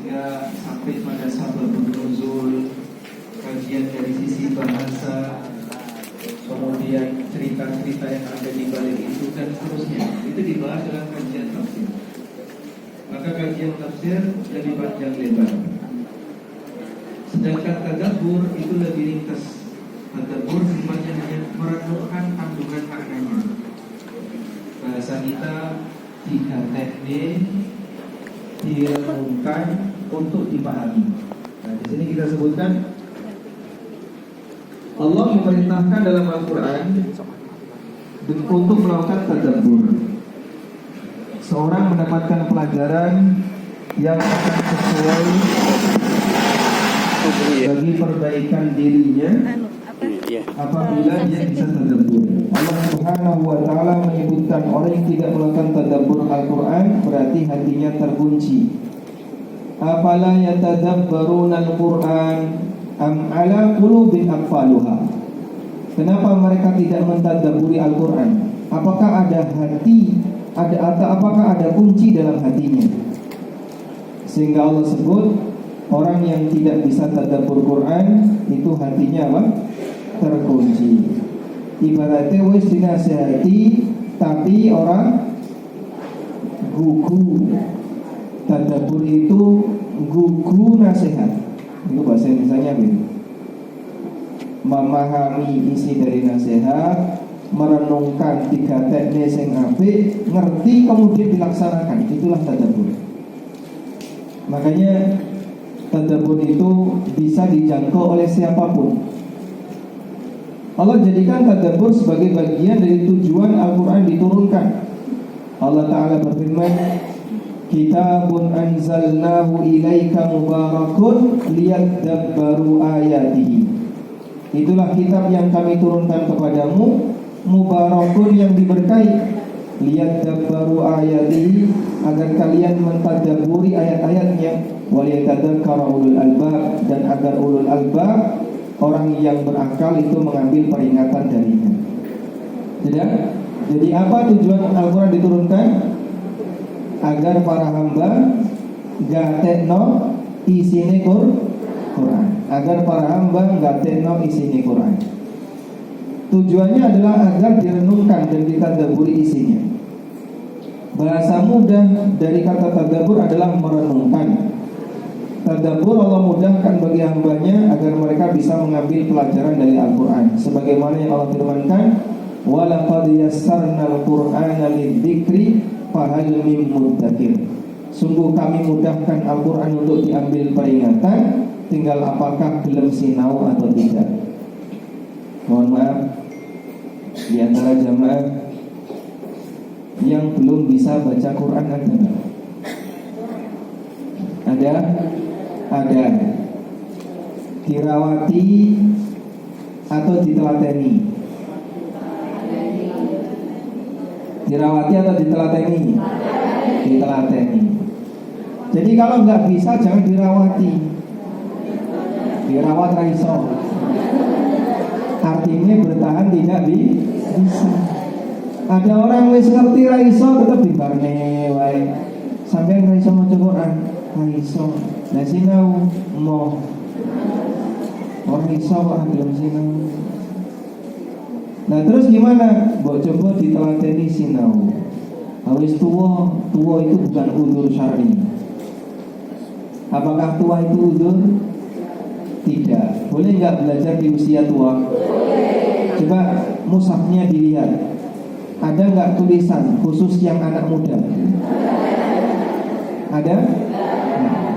sehingga sampai pada sababun nuzul, kajian dari sisi bahasa, kemudian cerita-cerita yang ada di balik itu dan seterusnya. Itu dibahas dalam kajian tafsir. Maka kajian tafsir lebih panjang lebar. Sedangkan tadabbur itu lebih ringkas. Tadabbur sifatnya hanya merenungkan kandungan maknanya. Bahasa kita 3 direnungkan untuk dipahami. Nah, di sini kita sebutkan Allah memerintahkan dalam Al-Quran untuk melakukan tadabbur. Seorang mendapatkan pelajaran yang akan sesuai bagi perbaikan dirinya apabila dia bisa tadabbur. Allah Subhanahu wa ta'ala menyebutkan orang yang tidak melakukan tadabbur Al-Quran berarti hatinya terkunci. Afala yatadabbaruna Al-Quran am ala qulubin aqfaluha. Kenapa mereka tidak mentadabburi Al-Quran? Apakah ada hati, apakah ada kunci dalam hatinya? Sehingga Allah sebut orang yang tidak bisa tadabbur Quran itu hatinya apa? Terkunci. Ibaratnya wis dinasihati tapi orang gugu. Tadabbur itu gugu nasihat. Itu bahasa Indonesianya gitu. Memahami isi dari nasihat, merenungkan 3 teknik sing apik, ngerti kemudian dilaksanakan. Itulah tadabbur. Makanya tadabbur itu bisa dijangkau oleh siapapun. Allah jadikan tadabbur sebagai bagian dari tujuan Al-Quran diturunkan. Allah Ta'ala berfirman, Kitabun anzalnahu ilaika mubarakun liyadabbaru ayatihi. Itulah kitab yang kami turunkan kepadamu, mubarakun yang diberkahi, liyadabbaru ayatihi, agar kalian mentadabburi ayat-ayatnya, waliyatadzakkara ulul albab, dan agar ulul albab, orang yang berakal itu mengambil peringatan darinya. Jadi apa tujuan Al-Quran diturunkan? Agar para hamba gatekno isine Quran. Agar para hamba gatekno isine Quran. Tujuannya adalah agar direnungkan dan ditadabburi isinya. Bahasa mudah dari kata tadabbur adalah merenungkan. Tadabbur Allah mudahkan bagi hambanya agar mereka bisa mengambil pelajaran dari Al-Quran. Sebagaimana yang Allah firmankan, walaqad yassarnal Qur'ana lidzikri fahal mim mudzakir. Sungguh kami mudahkan Al-Quran untuk diambil peringatan, tinggal apakah belum sinau atau tidak. Mohon maaf, di antara jamaah yang belum bisa baca Quran ada nggak? Ada. Dirawati atau ditelateni? Dirawati atau ditelateni? Ditelateni. Jadi kalau nggak bisa jangan dirawati. Dirawat raiso. Artinya bertahan tidak bisa. Ada orang wis ngerti raiso tetap dibarne wae. Sampai raiso maca Quran, raiso. Nah sinau mau. Orang iso kok belum sinau. Nah terus gimana? Mbok coba ditelateni sinau. Habis tua itu bukan udzur syar'i. Apakah tua itu udzur? Tidak. Boleh nggak belajar di usia tua? Coba mushafnya dilihat. Ada nggak tulisan khusus yang anak muda? Ada? Nah.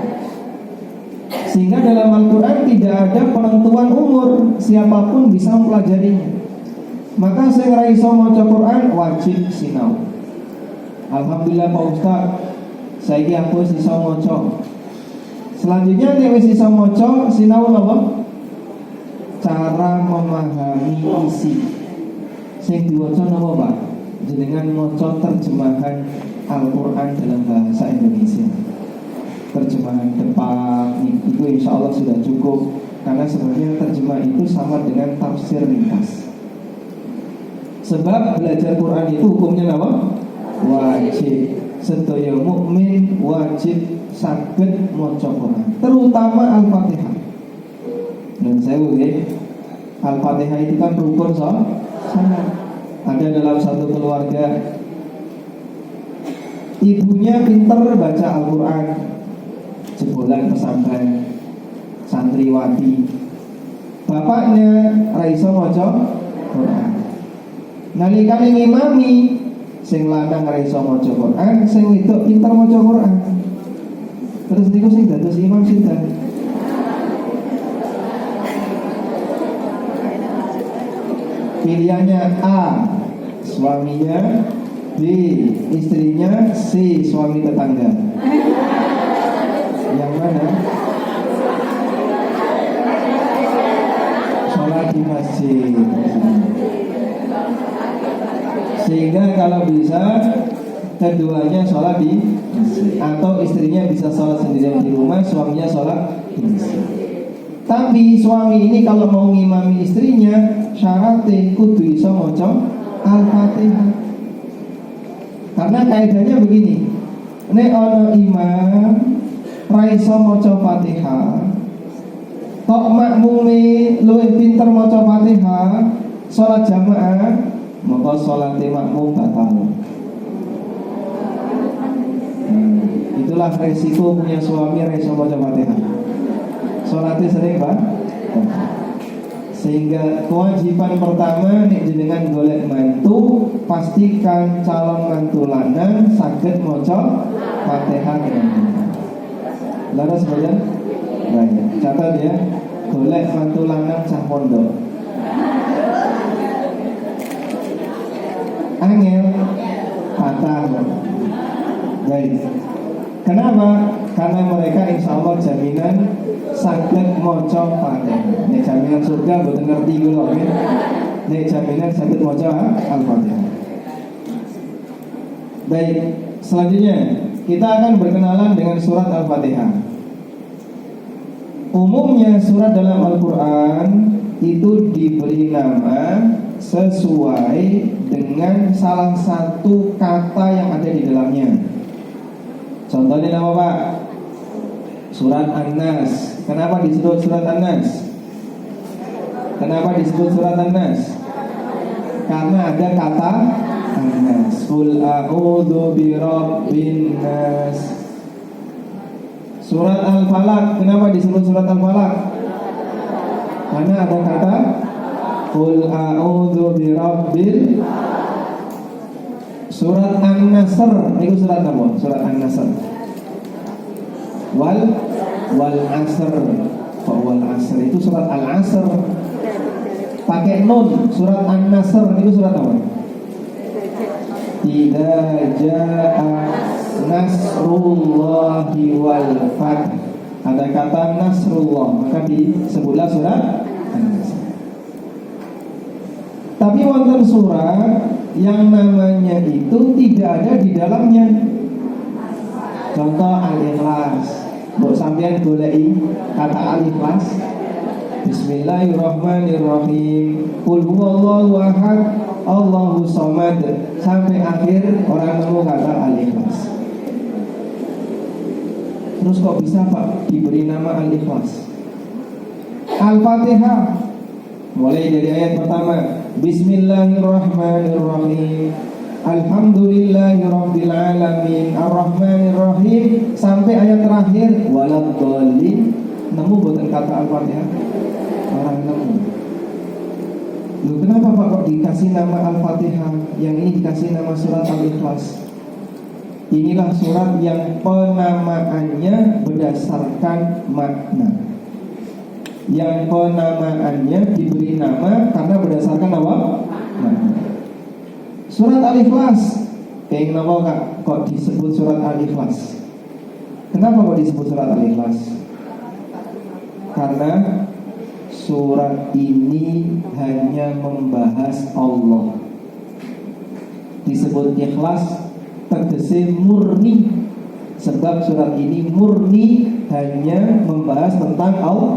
Sehingga dalam Al-Quran tidak ada penentuan umur, siapapun bisa mempelajarinya. Maka saya raiso maca Quran wajib sinau. Alhamdulillah Pak Ustaz, saya aku iso maca. Selanjutnya nek wis iso maca, sinau apa? Cara memahami isi. Sing diwaca napa, Pak? Jenengan maca terjemahan Al-Quran dalam bahasa Indonesia. Terjemahan depan itu insya Allah sudah cukup. Karena sebenarnya terjemah itu sama dengan tafsir ringkas. Sebab belajar Quran itu hukumnya apa? Wajib. Sedaya mukmin wajib saged maca Quran, terutama Al-Fatihah. Dan saya Al-Fatihah itu kan rukun salat. Ada dalam satu keluarga ibunya pinter baca Al-Quran, jebolan pesantren, santriwati. Bapaknya raiso maca Quran. Nalikane ngimami, sing lanang raiso maca Quran, sing wedok pinter maca Quran. Terus niku sing dados imam sinten? Pilihannya A, suaminya, B, istrinya, C, suami tetangga. Yang mana? Sholat di masjid. Sehingga kalau bisa keduanya sholat di masjid, atau istrinya bisa sholat sendirian di rumah, suaminya sholat di masjid. Tapi suami ini kalau mau ngimami istrinya, syaratnya kudu iso maca Al-Fatihah. Karena kaidahnya begini, nek ana imam ra iso maca Fatihah, tok makmume luwih pinter maca Fatihah, salat jamaah, maka salate makmum batal. Itulah resiko punya suami ra iso maca Fatihah. Salatnya sering sehingga kewajiban pertama nek jenengan golek mantu, pastikan calon mantu lanang saged maca Fatihah dengan benar. Laras boten? Baik, catat ya. Golek mantu lanang cah pondok. Angel patah. Baik. Kenapa? Karena mereka insya Allah jaminan saged maca Fatihah. Nek jaminan surga boten ngerti kula nggih. Nek jaminan saged maca Al-Fatihah. Baik, selanjutnya kita akan berkenalan dengan surat Al-Fatihah. Umumnya surat dalam Al-Quran itu diberi nama sesuai dengan salah satu kata yang ada di dalamnya. Contohnya nama Pak, surat An-Nas. Kenapa disebut surat An-Nas? Kenapa disebut surat An-Nas? Karena ada kata An-Nas. Qul a'udzu birabbin nas. Surat Al-Falaq. Kenapa disebut surat Al-Falaq? Karena ada kata Qul a'udzu birabbil. Surat An-Nasr itu surat apa? Surat An-Nasr. Wal asr. Wal asr itu surat Al-Asr. Pakai nun. Surat An-Nasr itu surat apa? Idza jaa nasrullahi wal fath. Ada kata nasrullah, maka disebutlah surat An-Nasr. Tapi wonten surat yang namanya itu tidak ada di dalamnya. Contoh Al-Ikhlas. Mbok sampean goleki kata Al-Ikhlas. Bismillahirrahmanirrahim. Qul huwallahu ahad, Allahus samad, sampai akhir orang nemu kata Al-Ikhlas. Terus kok bisa Pak diberi nama Al-Ikhlas? Al-Fatihah mulai dari ayat pertama, Bismillahirrahmanirrahim, Alhamdulillahirabbil alamin, Arrahmanirrahim, sampai ayat terakhir waladhdallin. Nemu boten kata Al-Fatihah? Orang nemu. Loh, kenapa Pak kok dikasih nama Al-Fatihah? Yang ini dikasih nama surat Al-Ikhlas. Inilah surat yang penamaannya berdasarkan makna. Yang penamaannya diberi nama karena berdasarkan apa? Makna. Surat Al-Ikhlas. Kenapa kok disebut surat Al-Ikhlas? Kenapa kok disebut surat Al-Ikhlas? Karena surat ini hanya membahas Allah. Disebut ikhlas tegese murni. Sebab surat ini murni hanya membahas tentang Allah.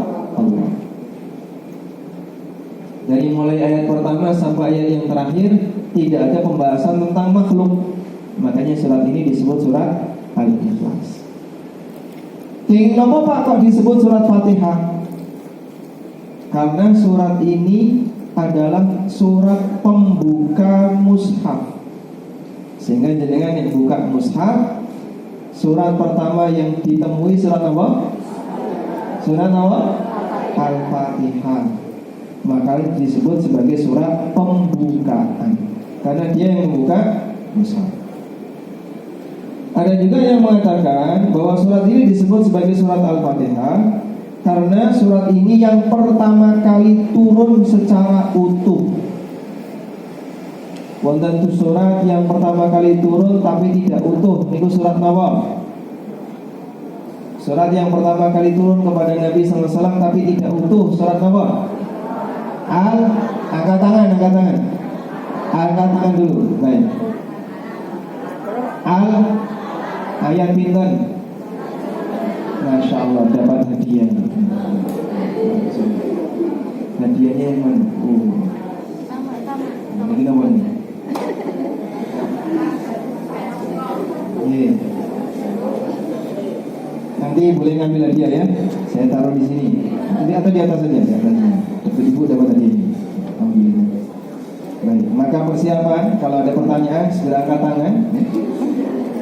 Dari mulai ayat pertama sampai ayat yang terakhir tidak ada pembahasan tentang makhluk. Makanya surat ini disebut surat Al-Ikhlas. Kenapa Pak kok disebut surat Fatihah? Karena surat ini adalah surat pembuka mushaf. Sehingga jenengan yang buka mushaf, surat pertama yang ditemui surat apa? Surat apa? Al-Fatihah. Maka disebut sebagai surat pembukaan, karena dia yang membuka mushaf. Ada juga yang mengatakan bahwa surat ini disebut sebagai surat Al-Fatihah karena surat ini yang pertama kali turun secara utuh. Wonten surat yang pertama kali turun tapi tidak utuh, niku surat apa? Surat yang pertama kali turun kepada Nabi SAW tapi tidak utuh, surat apa? Angkat tangan. Angkat tangan dulu. Baik. Ayat pinten? Masya Allah, dapat hadiah. Hadiahnya yang mana? Ini namanya. Nanti boleh ngambil hadiah ya. Saya taruh di sini. Nanti atau di atas saja. Di atasnya. Ibu dapat hadiah. Alhamdulillah. Baik, maka persiapan kalau ada pertanyaan segera angkat tangan.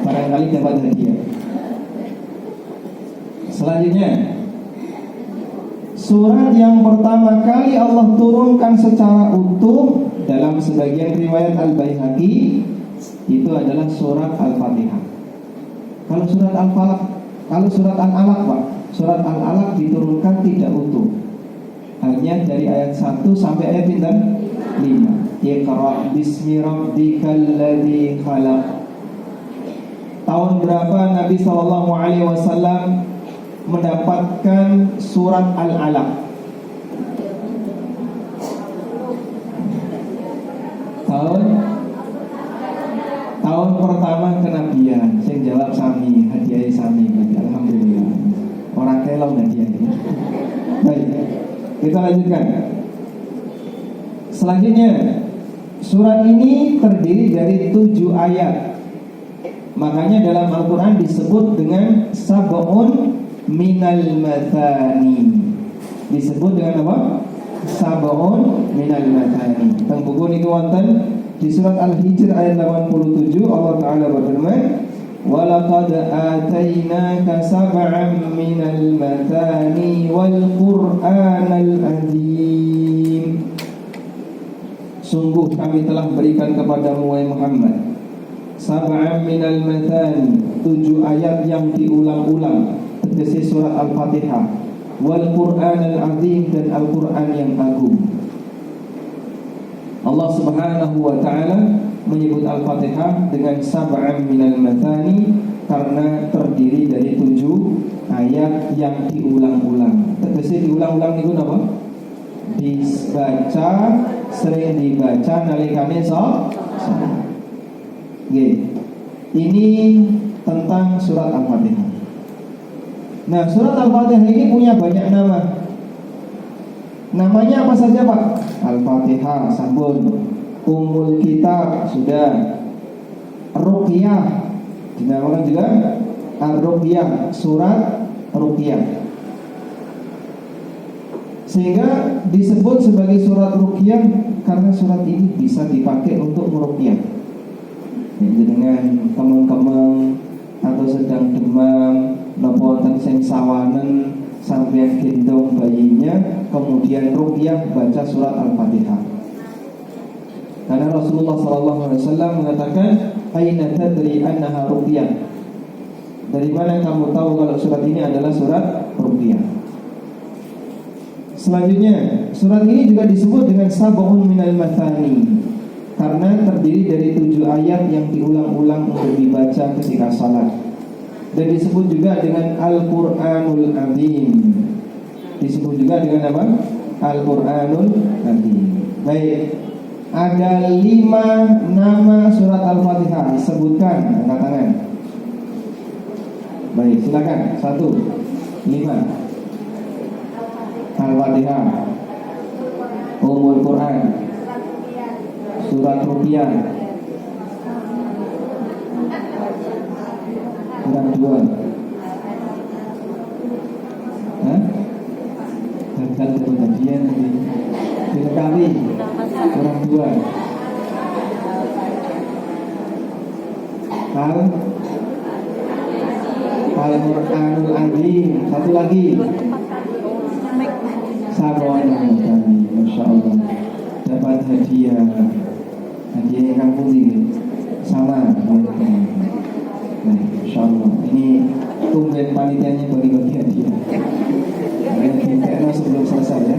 Barangkali dapat hadiah. Selanjutnya, surat yang pertama kali Allah turunkan secara utuh dalam sebagian riwayat Al-Baihaqi itu adalah surat Al-Fatihah. Kalau surat Al-Falaq, kalau surat Al-Alaq Pak, surat Al-Alaq diturunkan tidak utuh. Hanya dari ayat 1 sampai ayat 5. Iqra bismi rabbikal ladzi khalaq. Tahun berapa Nabi SAW mendapatkan surat Al-Alaq? Tahun pertama kenabian. Saya jawab sami, hadiah sami. Alhamdulillah. Orang kelong hadiah ini. Baik, kita lanjutkan. Selanjutnya, surat ini terdiri dari 7 ayat. Makanya dalam Al-Quran disebut dengan sab'un minal mathani. Disebut dengan apa? Sab'un minal mathani. Teng buku niku wonten di surat Al-Hijr ayat 87 Allah Ta'ala berfirman, وَلَقَدْ آتَيْنَاكَ سَبْعًا مِنَ الْمَثَانِي وَالْقُرْآنَ الْعَظِيمِ. Sungguh kami telah berikan kepadamu wahai Muhammad sab'an minal mathani, 7 ayat yang diulang-ulang, tegese surat Al-Fatihah, wal Qur'an al-azim, dan Al-Qur'an yang agung. Allah Subhanahu wa taala menyebut Al-Fatihah dengan sab'an minal mathani karena terdiri dari 7 ayat yang diulang-ulang. Tegese diulang-ulang niku napa? Dibaca, sering dibaca nalikane salat. Ini tentang surat Al-Fatihah. Nah, surat Al-Fatihah ini punya banyak nama. Namanya apa saja Pak? Al-Fatihah, sampun. Ummul Kitab, sudah. Ruqyah, dinamakan juga Ar-Ruqyah, surat Ruqyah. Sehingga disebut sebagai surat Ruqyah karena surat ini bisa dipakai untuk meruqyah. Dengan kemeng-kemeng atau sedang demam, napa wonten sing sawanen sampeyan gendong bayinya, kemudian ruqyah baca surat Al-Fatihah. Karena Rasulullah SAW mengatakan, "Aina tadri annaha ruqyah?" Dari mana kamu tahu kalau surat ini adalah surat ruqyah? Selanjutnya, surat ini juga disebut dengan sab'un minal mathani karena terdiri dari 7 ayat yang diulang-ulang untuk dibaca ketika salat. Dan disebut juga dengan Al-Qur'anul Azim. Disebut juga dengan apa? Al-Qur'anul Azim. Baik, ada 5 nama surat Al-Fatihah. Sebutkan, angkat tangan. Baik, silakan. 1, 5. Al-Fatihah, Ummul Quran, surat Ruqyah, surat 2, Bukan dapat hadiah nanti dilengkapi orang tua. Al-Qur'anul Azim. Satu lagi. Sabon kami, Masya Allah, dapat hadiah. Hadiah yang kamu ini sama. Nah, Masya Allah, ini tumben panitianya bagi-bagi hadiah. Karena sebelum selesai ya.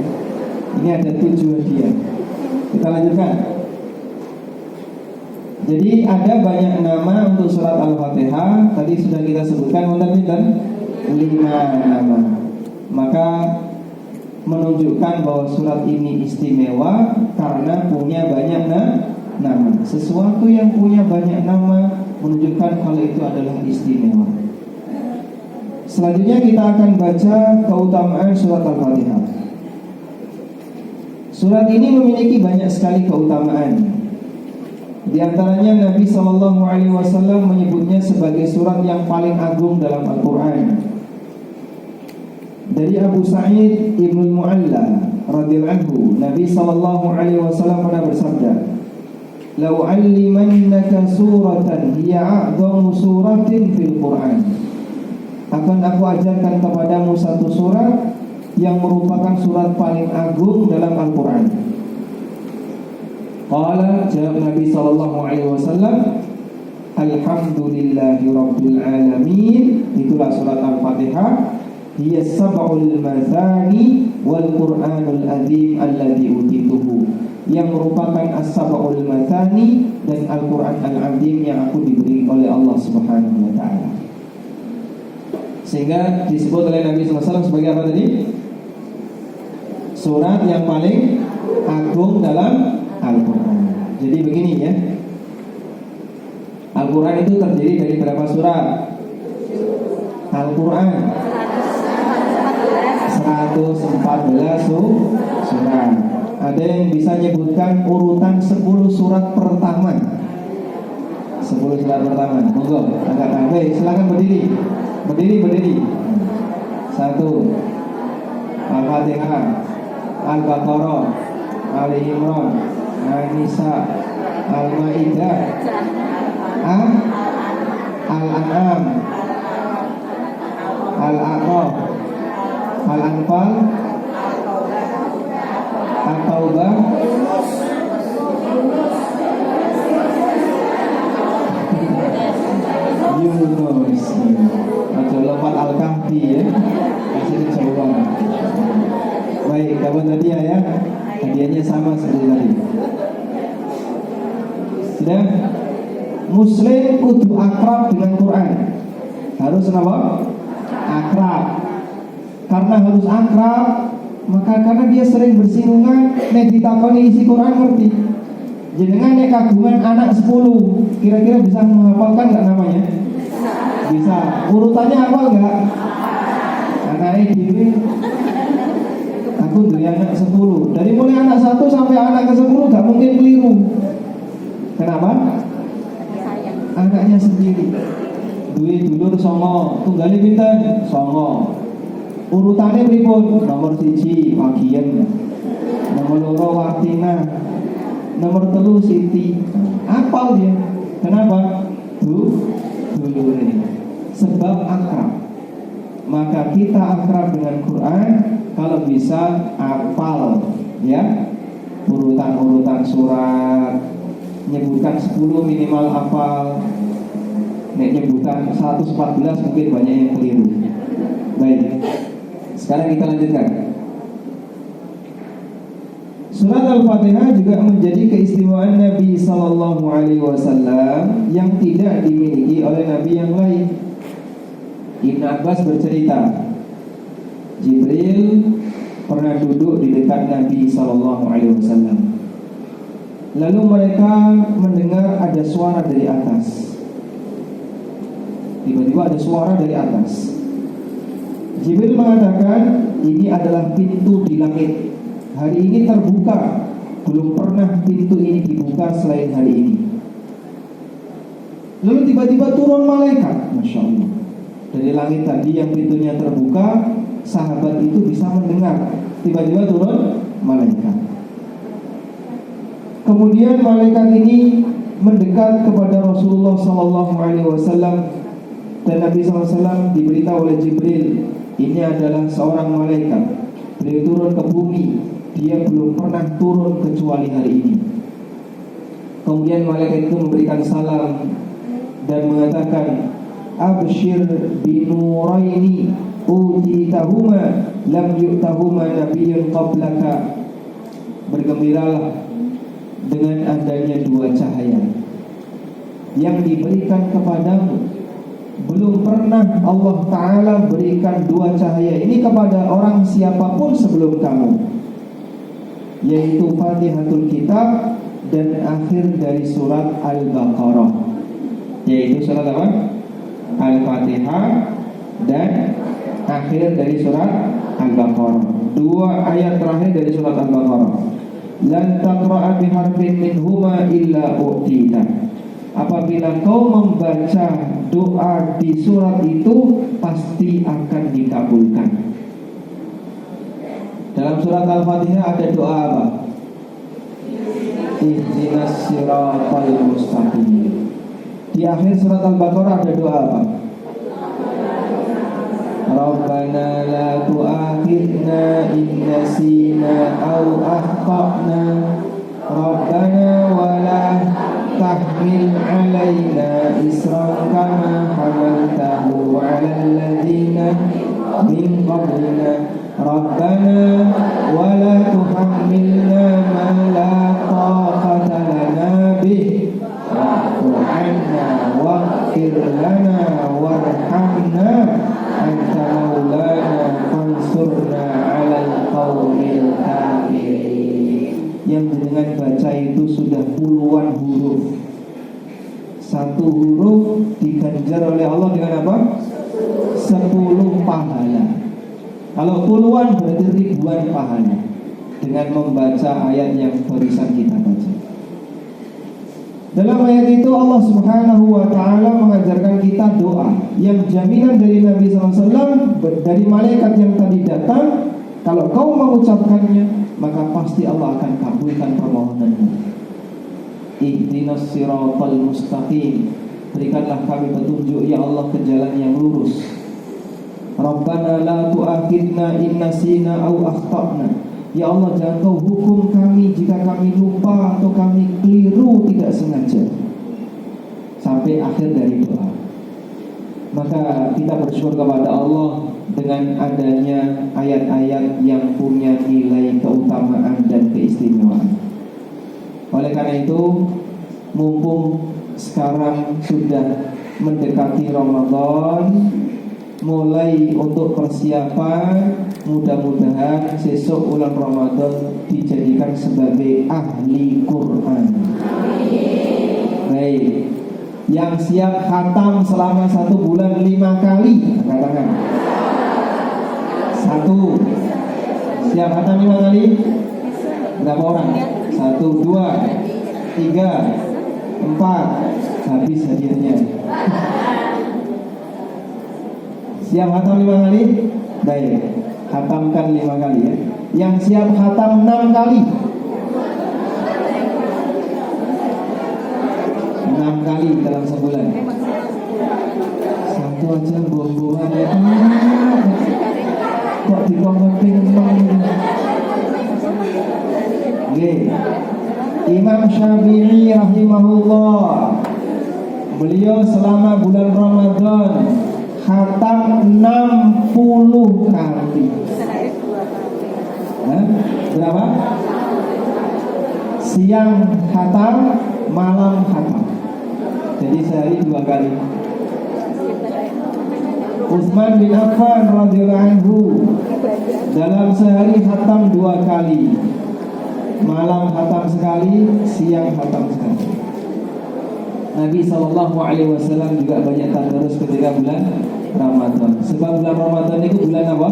Ini ada 7 hadiah. Kita lanjutkan. Jadi ada banyak nama untuk surat Al-Fatihah. Tadi sudah kita sebutkan dan 5 nama. Maka menunjukkan bahwa surat ini istimewa karena punya banyak nama. Sesuatu yang punya banyak nama menunjukkan kalau itu adalah istimewa. Selanjutnya kita akan baca keutamaan surat Al-Fatihah. Surat ini memiliki banyak sekali keutamaan. Di antaranya Nabi SAW menyebutnya sebagai surat yang paling agung dalam Al-Quran. Dari Abu Sa'id Ibn Mu'alla radhiyallahu anhu, Nabi SAW pernah bersabda, "Lau 'allimannaka suratan hiya a'dhamu suratin fil Qur'an." Akan aku ajarkan kepadamu satu surat yang merupakan surat paling agung dalam Al-Quran. Qala, jawab Nabi SAW, Alhamdulillahi Rabbil Alamin. Itulah surat Al-Fatihah. Hiya sab'ul mathani wal Qur'anul azim alladhi utituhu. Yang merupakan as-sab'ul mathani dan Al-Quran al-azim yang aku diberi oleh Allah Subhanahu wa ta'ala. Sehingga disebut oleh Nabi SAW sebagai apa tadi? Surat yang paling agung dalam Al-Quran. Jadi begini ya, Al-Quran itu terdiri dari berapa surat? Al-Quran 114 surat. Ada yang bisa menyebutkan urutan 10 surat pertama? 10 surat pertama. Monggo, agak baik. Silakan berdiri. Berdiri. 1 Al-Fatihah, Al-Baqarah, Ali Imran, An-Nisa, Al-Maidah, Al-An'am, Al-A'raf, Al-Anfal, At-Taubah, Yunus. Atau lompat Al-Kahfi ya. Masih dicoba. Baik, dapat hadiah ya. Hadiahnya sama seperti tadi. Sudah? Muslim kudu akrab dengan Quran. Harus apa? Akrab. Karena harus akrab, maka karena dia sering bersinggungan, nek ditakoni isi Quran ngerti. Jenengan nek kagungan anak 10, kira-kira bisa menghafalkan enggak namanya? Bisa. Urutannya hafal enggak? Anaknya diri. Aku punya anak 10. Dari mulai anak 1 sampai anak ke-10 gak mungkin keliru. Kenapa? Anaknya sendiri. Duwe dulur songo, tunggali pinten? Songo. Urutannya pripun? Nomor 1 Wagian, nomor 2 Wartina, nomor 3 Siti. Apal dia. Kenapa? Dulure. Sebab akrab. Maka kita akrab dengan Quran kalau bisa hafal ya, urutan-urutan surat. Nyebutkan 10 minimal hafal. Nek nyebutan 114 mungkin banyak yang keliru. Baik, sekarang kita lanjutkan. Surat Al-Fatihah juga menjadi keistimewaan Nabi SAW yang tidak dimiliki oleh Nabi yang lain. Ibn Abbas bercerita, Jibril pernah duduk di dekat Nabi SAW. Lalu mereka mendengar ada suara dari atas. Tiba-tiba ada suara dari atas. Jibril mengatakan, ini adalah pintu di langit. Hari ini terbuka. Belum pernah pintu ini dibuka selain hari ini. Lalu tiba-tiba turun malaikat, Masya Allah. Dari langit tadi yang pintunya terbuka, sahabat itu bisa mendengar. Tiba-tiba turun malaikat. Kemudian malaikat ini mendekat kepada Rasulullah SAW, dan Nabi SAW diberitahu oleh Jibril, ini adalah seorang malaikat. Beliau turun ke bumi, dia belum pernah turun kecuali hari ini. Kemudian malaikat itu memberikan salam dan mengatakan, Abshir binuraini utitahuma lam yu'tahuma nabiyyun qablaka. Bergembiralah dengan adanya dua cahaya yang diberikan kepadamu. Belum pernah Allah Ta'ala berikan dua cahaya ini kepada orang siapapun sebelum kamu, yaitu Fatihatul Kitab dan akhir dari surat Al-Baqarah. Yaitu surat apa? Al-Fatihah dan akhir dari surat Al-Baqarah. Dua ayat terakhir dari surat Al-Baqarah. Lan taqra'a biharfin minhuma illa u'tita. Apabila kau membaca doa di surat itu, pasti akan dikabulkan. Dalam surat Al-Fatihah ada doa apa? Ihdinas siratal mustaqim. Di akhir surat Al-Baqarah ada doa apa? Rabbana la tu'akhidna in nasina aw akhtana. Rabbana wa la tahmil alaina isran kama hamaltahu ala alladhina min qablina. Rabbana wa la tuhammilna ma la taqata lana bih wa'fu 'anna waghfir lana warhamna anta maulana fansurna 'alal qaumil kafirin. Yang dengan baca itu sudah puluhan huruf. Satu huruf diganjar oleh Allah dengan apa? 10 pahala. Kalau puluhan berarti ribuan pahala dengan membaca ayat yang barusan kita baca. Dalam ayat itu Allah Subhanahu wa Ta'ala mengajarkan kita doa yang jaminan dari Nabi SAW, dari malaikat yang tadi datang. Kalau kau mengucapkannya, maka pasti Allah akan kabulkan permohonanmu. Ihdinas siratal mustaqim. Berikanlah kami petunjuk ya Allah ke jalan yang lurus. Rabbana la tu'akhidna in nasina aw akhtana. Ya Allah, jangan kau hukum kami jika kami lupa atau kami keliru tidak sengaja. Sampai akhir dari doa. Maka kita bersyukur kepada Allah dengan adanya ayat-ayat yang punya nilai keutamaan dan keistimewaan. Oleh karena itu, mumpung sekarang sudah mendekati Ramadan, mulai untuk persiapan, mudah-mudahan besok bulan Ramadan dijadikan sebagai ahli Quran. Baik, yang siap khatam selama 1 bulan 5 kali, angkat tangan. 1. Siap khatam 5 kali? Berapa orang? 1, 2, 3, 4. Habis hadiahnya. Siap khatam 5 kali? Baik, khatamkan 5 kali ya. Yang siap khatam 6 kali? 6 kali dalam sebulan. 1 aja buang-buangan ya. Kok dikongkotin Oke. Imam Syafi'i rahimahullah, beliau selama bulan Ramadan khatam 60 kali. Berapa? Siang khatam, malam khatam. Jadi sehari 2 kali. Utsman bin Affan radhiyallahu anhu dalam sehari khatam 2 kali. Malam khatam sekali, siang khatam sekali. Nabi SAW juga banyak tadarus ketika bulan Ramadan. Sebab bulan Ramadan itu bulan apa?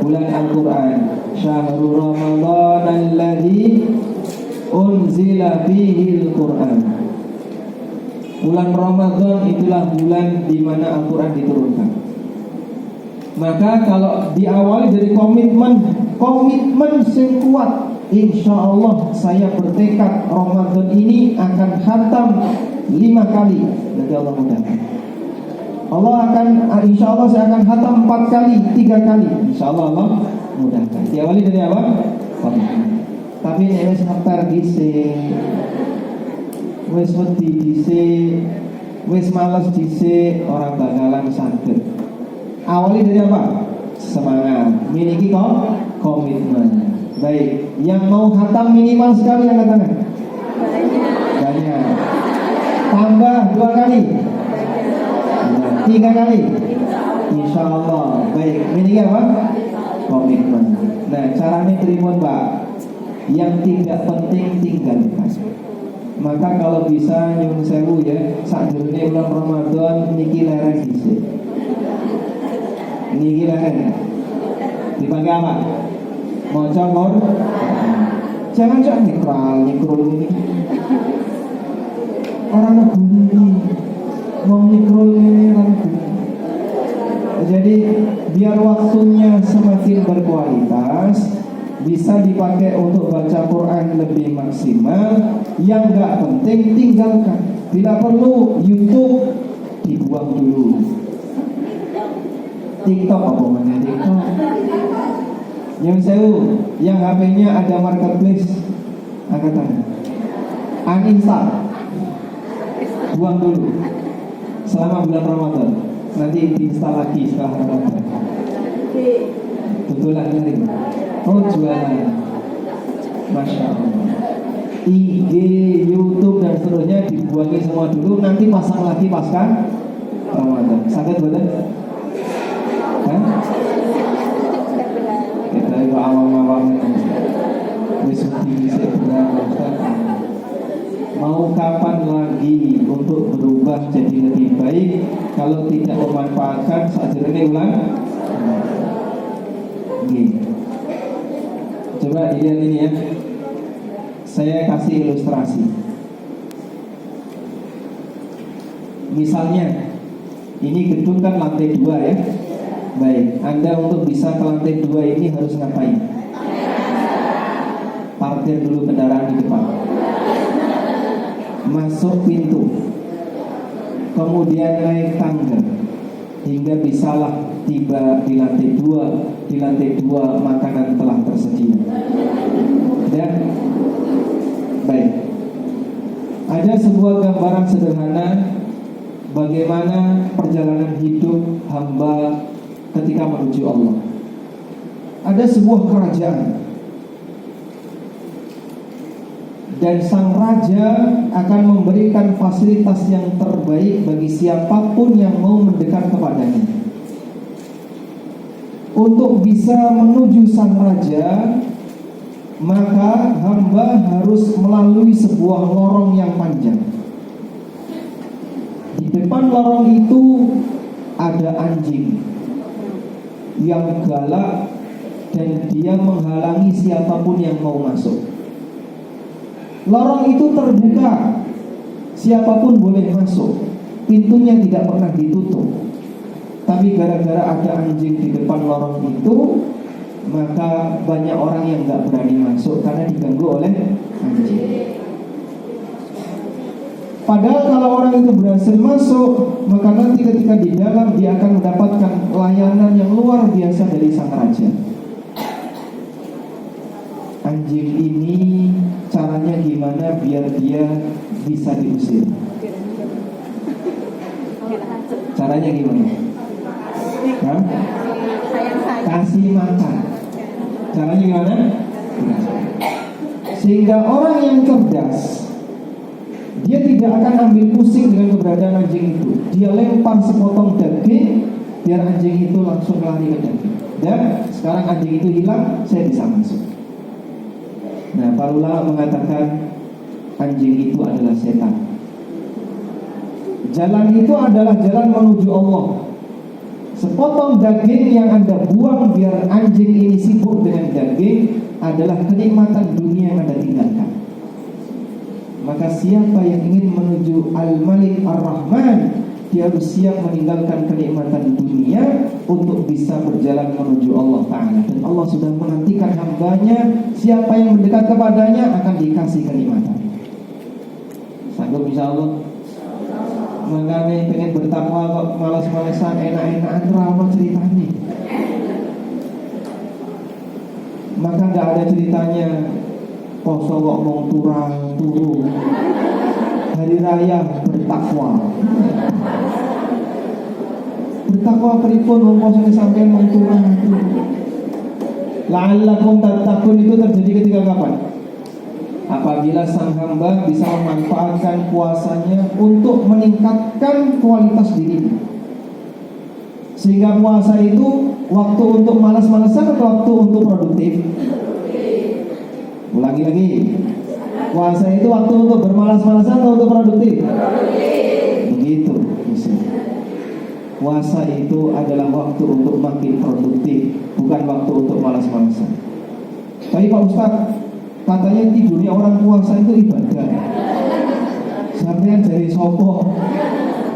Bulan Al-Quran. Syahrul Ramadan alladzi unzila fihi Al-Quran. Bulan Ramadan itulah bulan di mana Al-Quran diturunkan. Maka kalau diawali dari komitmen yang kuat, insya Allah saya bertekad Ramadan ini akan khatam 5 kali. Nanti Allah mudahkan. Allah akan, insya Allah saya akan khatam 4 kali, 3 kali. Insya Allah Allah mudahkan. Diawali dari apa? Komitmen. Tapi ini wis ngeper dhisik, wis wedi dhisik, wis males dhisik, orang bakalan saged. Awali dari apa? Semangat. Miliki komitmen. Baik, yang mau khatam minimal sekali angkat tangan. Banyak. Tambah 2 kali. 3 kali. Insya Allah. Baik, miliki apa? Komitmen. Nah, caranya terima Pak. Yang tidak penting tinggalkan. Maka kalau bisa nyuwun sewu ya, sakjroning bulan Ramadan niki lereng dhisik. Niki lereng. Dipakai apa? Maca Quran. Jangan nyikrol ini. Orang ngeguni ini. Mau nyikrol ini orang. Jadi biar waktunya semakin berkualitas, bisa dipakai untuk baca Quran lebih maksimal. Yang gak penting tinggalkan. Bila perlu YouTube dibuang dulu. TikTok apa mana TikTok? Yang sewu, yang HP-nya ada marketplace, angkat tangan. Uninstall, buang dulu. Selama bulan Ramadan, nanti diinstal lagi setelah Ramadan. Betulan nyari. Oh jualan, Masya Allah. IG, YouTube dan seterusnya dibuangi semua dulu. Nanti pasang lagi pasca Ramadan. Sakit badan? Kita itu awam-awam mau kapan lagi untuk berubah jadi lebih baik kalau tidak memanfaatkan sajrone ulang. Coba dilihat ini ya. Saya kasih ilustrasi. Misalnya ini gedung kan lantai 2 ya. Baik, Anda untuk bisa ke lantai 2 ini harus ngapain? Parkir dulu kendaraan di depan, masuk pintu, kemudian naik tangga hingga bisalah tiba di lantai 2. Di lantai 2 makanan telah tersedia. Dan baik, ada sebuah gambaran sederhana bagaimana perjalanan hidup hamba ketika menuju Allah. Ada sebuah kerajaan, dan sang raja akan memberikan fasilitas yang terbaik bagi siapapun yang mau mendekat kepadanya. Untuk bisa menuju sang raja, maka hamba harus melalui sebuah lorong yang panjang. Di depan lorong itu ada anjing yang galak dan dia menghalangi siapapun yang mau masuk. Lorong itu terbuka, siapapun boleh masuk. Pintunya tidak pernah ditutup. Tapi gara-gara ada anjing di depan lorong itu, maka banyak orang yang gak berani masuk karena diganggu oleh anjing. Padahal kalau orang itu berhasil masuk, maka nanti ketika di dalam dia akan mendapatkan layanan yang luar biasa dari sang raja. Anjing ini caranya gimana biar dia bisa diusir? Caranya gimana? Hah? Kasih makan. Caranya gimana? Sehingga orang yang cerdas, dia tidak akan ambil pusing dengan keberadaan anjing itu. Dia lempar sepotong daging biar anjing itu langsung lari ke daging. Dan sekarang anjing itu hilang, saya bisa masuk. Nah, para ulama mengatakan anjing itu adalah setan. Jalan itu adalah jalan menuju Allah. Sepotong daging yang Anda buang biar anjing ini sibuk dengan daging adalah kenikmatan dunia yang Anda tinggalkan. Maka siapa yang ingin menuju Al-Malik Ar-Rahman, dia harus siap meninggalkan kenikmatan dunia untuk bisa berjalan menuju Allah Ta'ala. Dan Allah sudah menantikan hambanya, siapa yang mendekat kepadanya akan dikasih kenikmatan. Sanggup insya Allah. Makanya pengen bertakwa kok malas-malasan, enak-enakan ramah ceritanya. Maka gak ada ceritanya poso kok mau turu hari raya bertakwa. Bertakwa pripun wong poso sampeyan mau turang. La'allakum tattaqun itu terjadi ketika kapan? Apabila sang hamba bisa memanfaatkan puasanya untuk meningkatkan kualitas dirinya. Sehingga puasa itu waktu untuk malas-malasan atau waktu untuk produktif? Ulangi lagi. Puasa itu waktu untuk bermalas-malasan atau untuk produktif? Begitu. Puasa itu adalah waktu untuk makin produktif, bukan waktu untuk malas-malasan. Tapi Pak Ustaz, katanya tidurnya orang puasa itu ibadah. Sampai dari sopo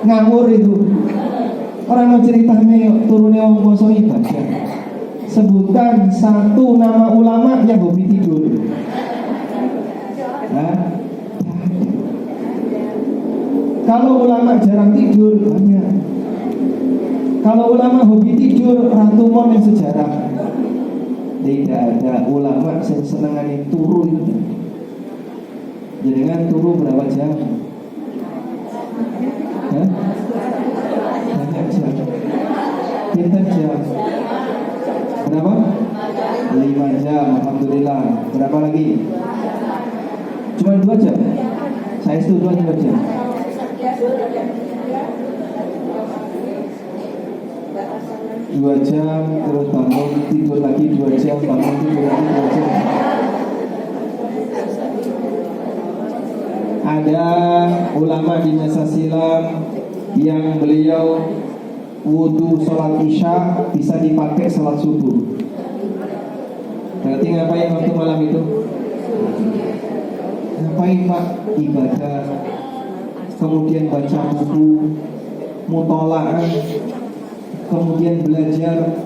ngawur itu. Orang mau ceritanya turunnya orang puasa ibadah. Sebutkan satu nama ulama yang hobi tidur. Nah, kalau ulama jarang tidur banyak. Kalau ulama hobi tidur, Ratu Mon yang sejarah. Tidak ada ulama yang senengannya turu itu. Jangan turu berapa jam? Hah? Banyak jam. Pinter jam. Berapa? 5 jam. Alhamdulillah. Berapa lagi? Cuma 2 jam. Saya setuju 2 jam. 2 jam, terus bangun, tidur lagi 2 jam, bangun, tidur lagi 2 jam. Ada ulama di masa silam yang beliau wudu sholat isya bisa dipakai sholat subuh. Berarti ngapain waktu malam itu? Ngapain Pak? Ibadah. Kemudian baca buku, mutola'ah, kemudian belajar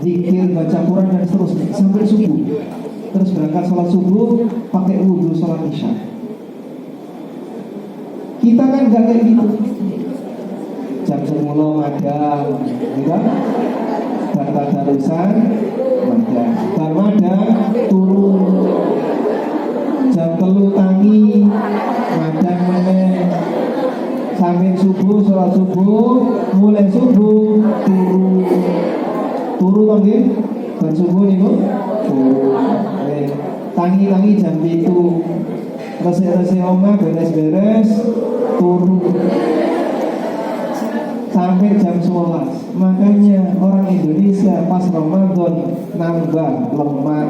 zikir, baca Quran dan seterusnya sampai subuh. Terus berangkat sholat subuh pakai wudhu sholat isya. Kita kan gak kayak gitu. Jam 10 madang, gitu. Batal darusan madang, bar madang turun. Jam 3 tangi madang meneh. Sampai subuh, sholat subuh, mulai subuh, turu lagi, dan subuh nih bu, tangi jam itu, resik omah, beres-beres, turu, sampai jam 11. Makanya orang Indonesia pas Ramadan nambah lemak.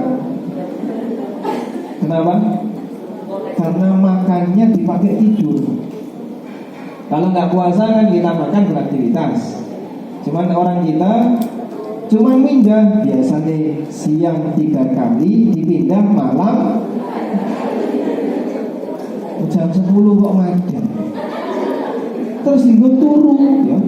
Kenapa? Karena makannya dipakai tidur. Kalau nggak puasa kan kita makan beraktivitas. Cuman orang kita cuma pindah biasanya siang 3 kali, dipindah malam jam 10 kok madang. Terus ikut turu ya.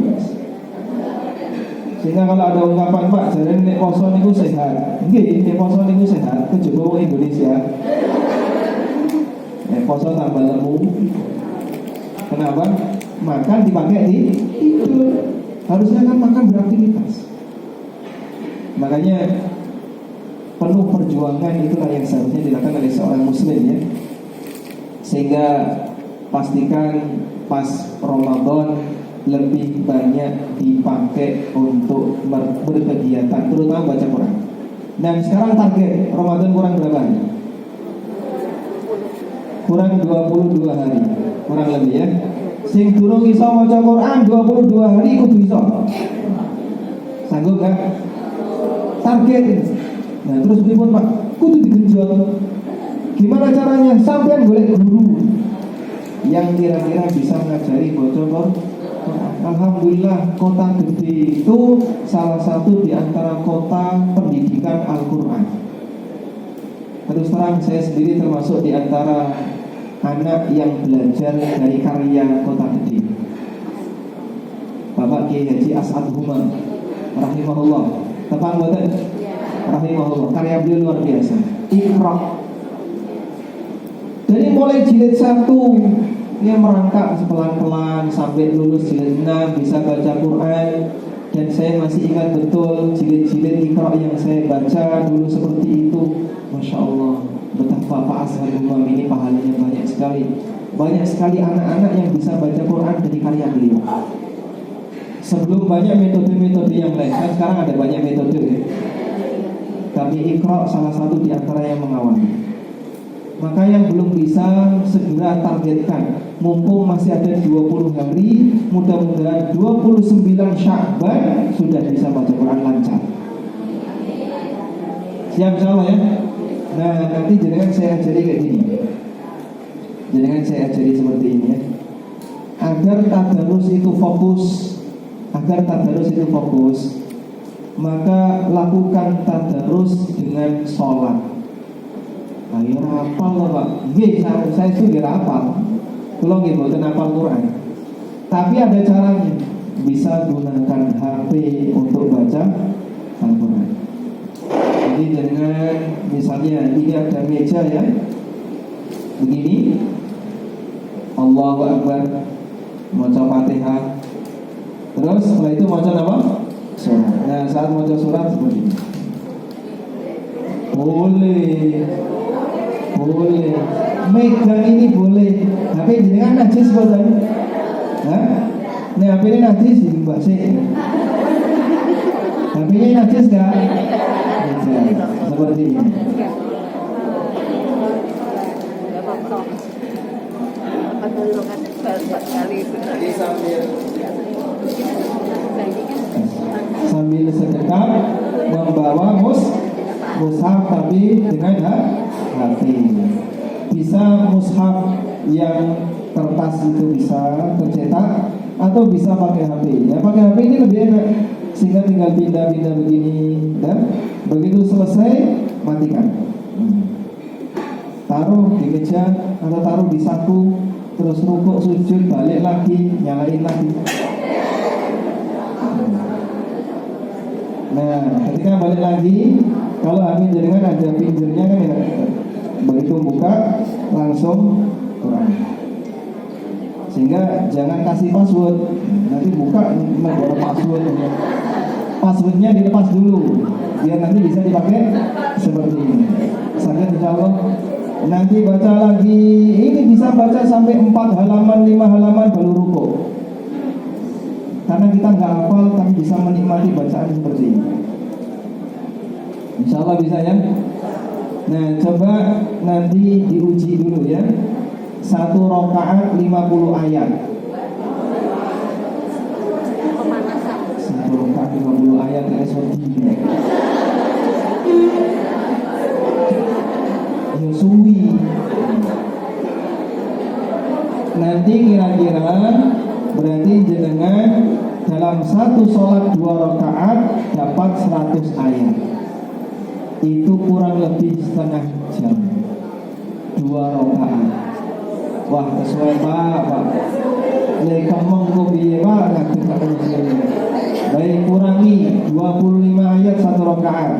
Sehingga kalau ada ungkapan Pak, jadi nek poso niku sehat. Nggih, nek poso niku sehat, kejaba wong Indonesia. Nek poso tambah lemu. Kenapa? Makan dipakai di tidur. Harusnya kan makan beraktivitas. Makanya penuh perjuangan itulah yang seharusnya dilakukan oleh seorang muslim ya. Sehingga pastikan pas Ramadan lebih banyak dipakai untuk berkegiatan, terutama baca Quran. Dan sekarang target Ramadan kurang berapa hari? Kurang 22 hari, kurang lebih ya. Sing durung iso maca Quran 22 hari kudu iso. Sanggup kan? Target. Nah, terus pripun Pak? Kudu digenjot. Gimana caranya? Sampean golek guru yang kira-kira bisa mengajari baca Quran. Alhamdulillah kota gede itu salah satu di antara kota pendidikan Al-Quran. Terus terang saya sendiri termasuk di antara anak yang belajar dari karya kota gede. Pak Kiai Haji As'ad Humam rahimahullah. Tepat buatan rahimahullah. Karya beliau luar biasa. Iqra. Jadi mulai jilid 1 dia merangkak pelan-pelan sampai lulus jilid 6 bisa baca Quran. Dan saya masih ingat betul jilid-jilid Iqra yang saya baca dulu seperti itu. Masya Allah, betapa Pak As'ad Humam ini pahalanya banyak sekali. Banyak sekali anak-anak yang bisa baca Quran dari karya beliau. Sebelum banyak metode-metode yang lain, kan sekarang ada banyak metode ya. Tapi Iqra salah satu di antara yang mengawali. Maka yang belum bisa segera targetkan. Mumpung masih ada 20 hari, mudah-mudahan 29 Sya'ban sudah bisa baca Quran lancar. Siap insyaallah ya. Nah, nanti jenengan saya ajari kayak gini. Jenengan saya ajari seperti ini ya. Agar tadarus itu fokus, maka lakukan tadarus dengan sholat. Ayo hafal loh Pak. Nggih, saya itu nggih hafal. Kula nggih mboten hafal Quran. Tapi ada caranya. Bisa gunakan HP untuk baca Al-Quran. Jadi dengan misalnya ini ada meja ya. Begini. Allahu Akbar. Maca Fatihah. Terus setelah itu maca apa? Surat. Nah, saat maca surat seperti ini. Boleh. Megang ini boleh. HP jenengan najis boten? Hah? Nek HP ini najis dimbak sik. HP-nya najis enggak? Seperti ini. Sambil sedekap membawa mushaf tapi dengan hati. Bisa mushaf yang kertas itu bisa tercetak atau bisa pakai HP. Ya pakai HP ini lebih enak sehingga tinggal pindah-pindah begini dan begitu selesai matikan. Taruh di meja atau taruh di saku, terus rukuk sujud balik lagi nyalain lagi. Nah, ketika balik lagi, kalau Amin jenengan ada pinjernya kan ya, begitu buka langsung Quran. Sehingga jangan kasih password. Nanti buka membawa password. Passwordnya dilepas dulu, biar nanti bisa dipakai seperti ini. Sampai insyaallah nanti baca lagi. Ini bisa baca sampai 4 halaman, 5 halaman baru rukuk. Karena kita nggak hafal, tapi bisa menikmati bacaan seperti ini. Insya Allah bisa ya. Nah, coba nanti diuji dulu ya. 1 rakaat 50 ayat. 1 rakaat 50 ayat ya seperti suwi. Nanti kira-kira berarti jenengan dalam 1 sholat 2 rakaat dapat 100 ayat. Itu kurang lebih setengah jam 2 rakaat. Wah sesuai Pak. Lek kemeng kok piye Pak ngadeg Pak. Baik kurangi 25 ayat 1 rakaat.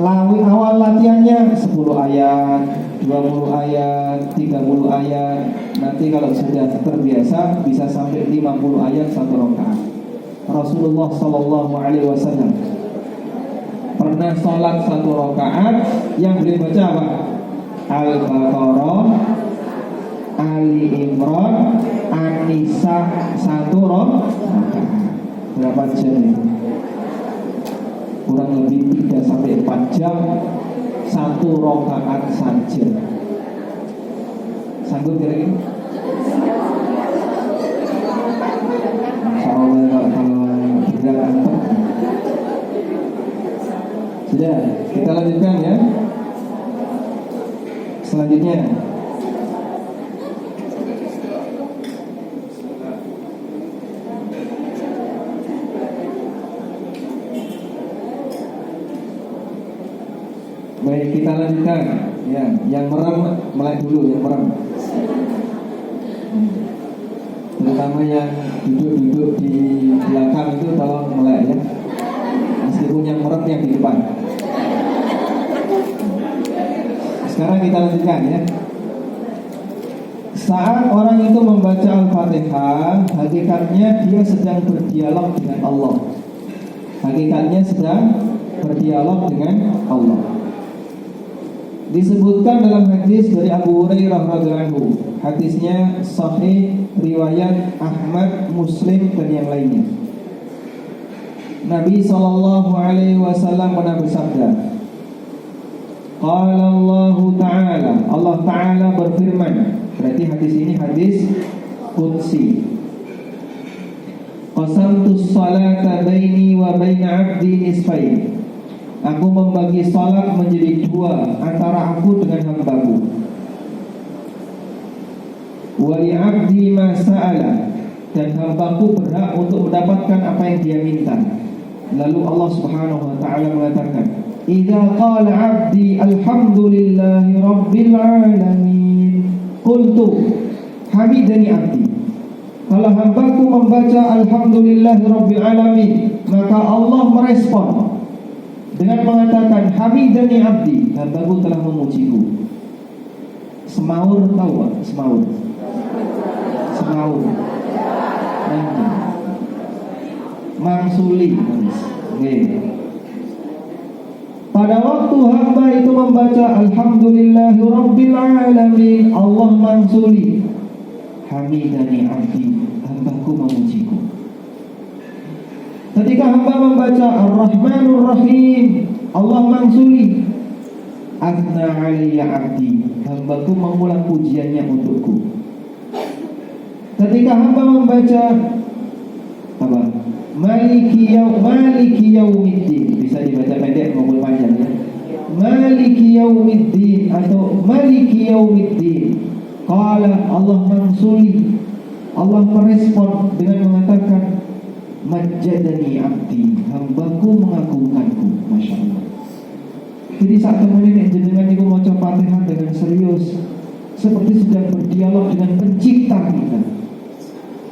Lawi awal latihannya 10 ayat, 20 ayat, 30 ayat. Nanti kalau sudah terbiasa bisa sampai 50 ayat 1 rakaat. Rasulullah sallallahu alaihi wasallam pernah sholat 1 rakaat yang beliau baca apa? Al-Baqarah, Ali Imran, An-Nisa 1 rakaat. Berapa jam itu? Kurang lebih 3-4 jam 1 rakaat saja. Sanggup kira-kira? Insyaallah kalau berat antar. Sudah, kita lanjutkan ya. Selanjutnya baik, kita lanjutkan ya. Yang merem melek dulu, yang merem. Terima terutama yang duduk-duduk di belakang itu tolong melek ya, meskipun yang merem yang di depan. Sekarang kita lanjutkan ya. Saat orang itu membaca Al-Fatihah, hakikatnya dia sedang berdialog dengan Allah. Hakikatnya sedang berdialog dengan Allah. Disebutkan dalam hadis dari Abu Hurairah radhiyallahu anhu. Hadisnya sahih riwayat Ahmad, Muslim dan yang lainnya. Nabi sallallahu alaihi wasallam pernah bersabda, qala Allah Ta'ala, Allah Ta'ala berfirman. Berarti hadis ini hadis qudsi. Qasamtus salata baini wa baina 'abdi nisfain. Aku membagi salat menjadi dua antara aku dengan hambaku. Wa li 'abdi ma sa'ala, dan hambaku berhak untuk mendapatkan apa yang dia minta. Lalu Allah Subhanahu wa taala mengatakan, "Idza qala 'abdi alhamdulillahi rabbil alamin, qultu hamidani 'abdi." Kalau hambaku membaca alhamdulillahi rabbil alamin, maka Allah merespon dengan mengatakan hamidani 'abdi, hambaku telah memujiku. Semaur tahu Pak? Semaur. Semaur. Mangsuli. Pada waktu hamba itu membaca alhamdulillahi rabbil alamin, Allah mangsuli hamidani 'abdi, hambaku memujiku. Ketika hamba membaca ar-rahmanur rahim, Allah mangsuli athna 'alayya 'abdi, hambaku mengulang pujiannya untukku. Ketika hamba membaca apa? Maliki yaumiddin, bisa dibaca pendek maupun panjang ya. Maliki yaumiddin atau Maliki yaumiddin. Qala, Allah mangsuli, Allah merespon dengan mengatakan majjadani 'abdi, hambaku mengagungkanku. Masya Allah. Jadi saat teman-teman jenengan itu maca Fatihah dengan serius, seperti sedang berdialog dengan pencipta kita,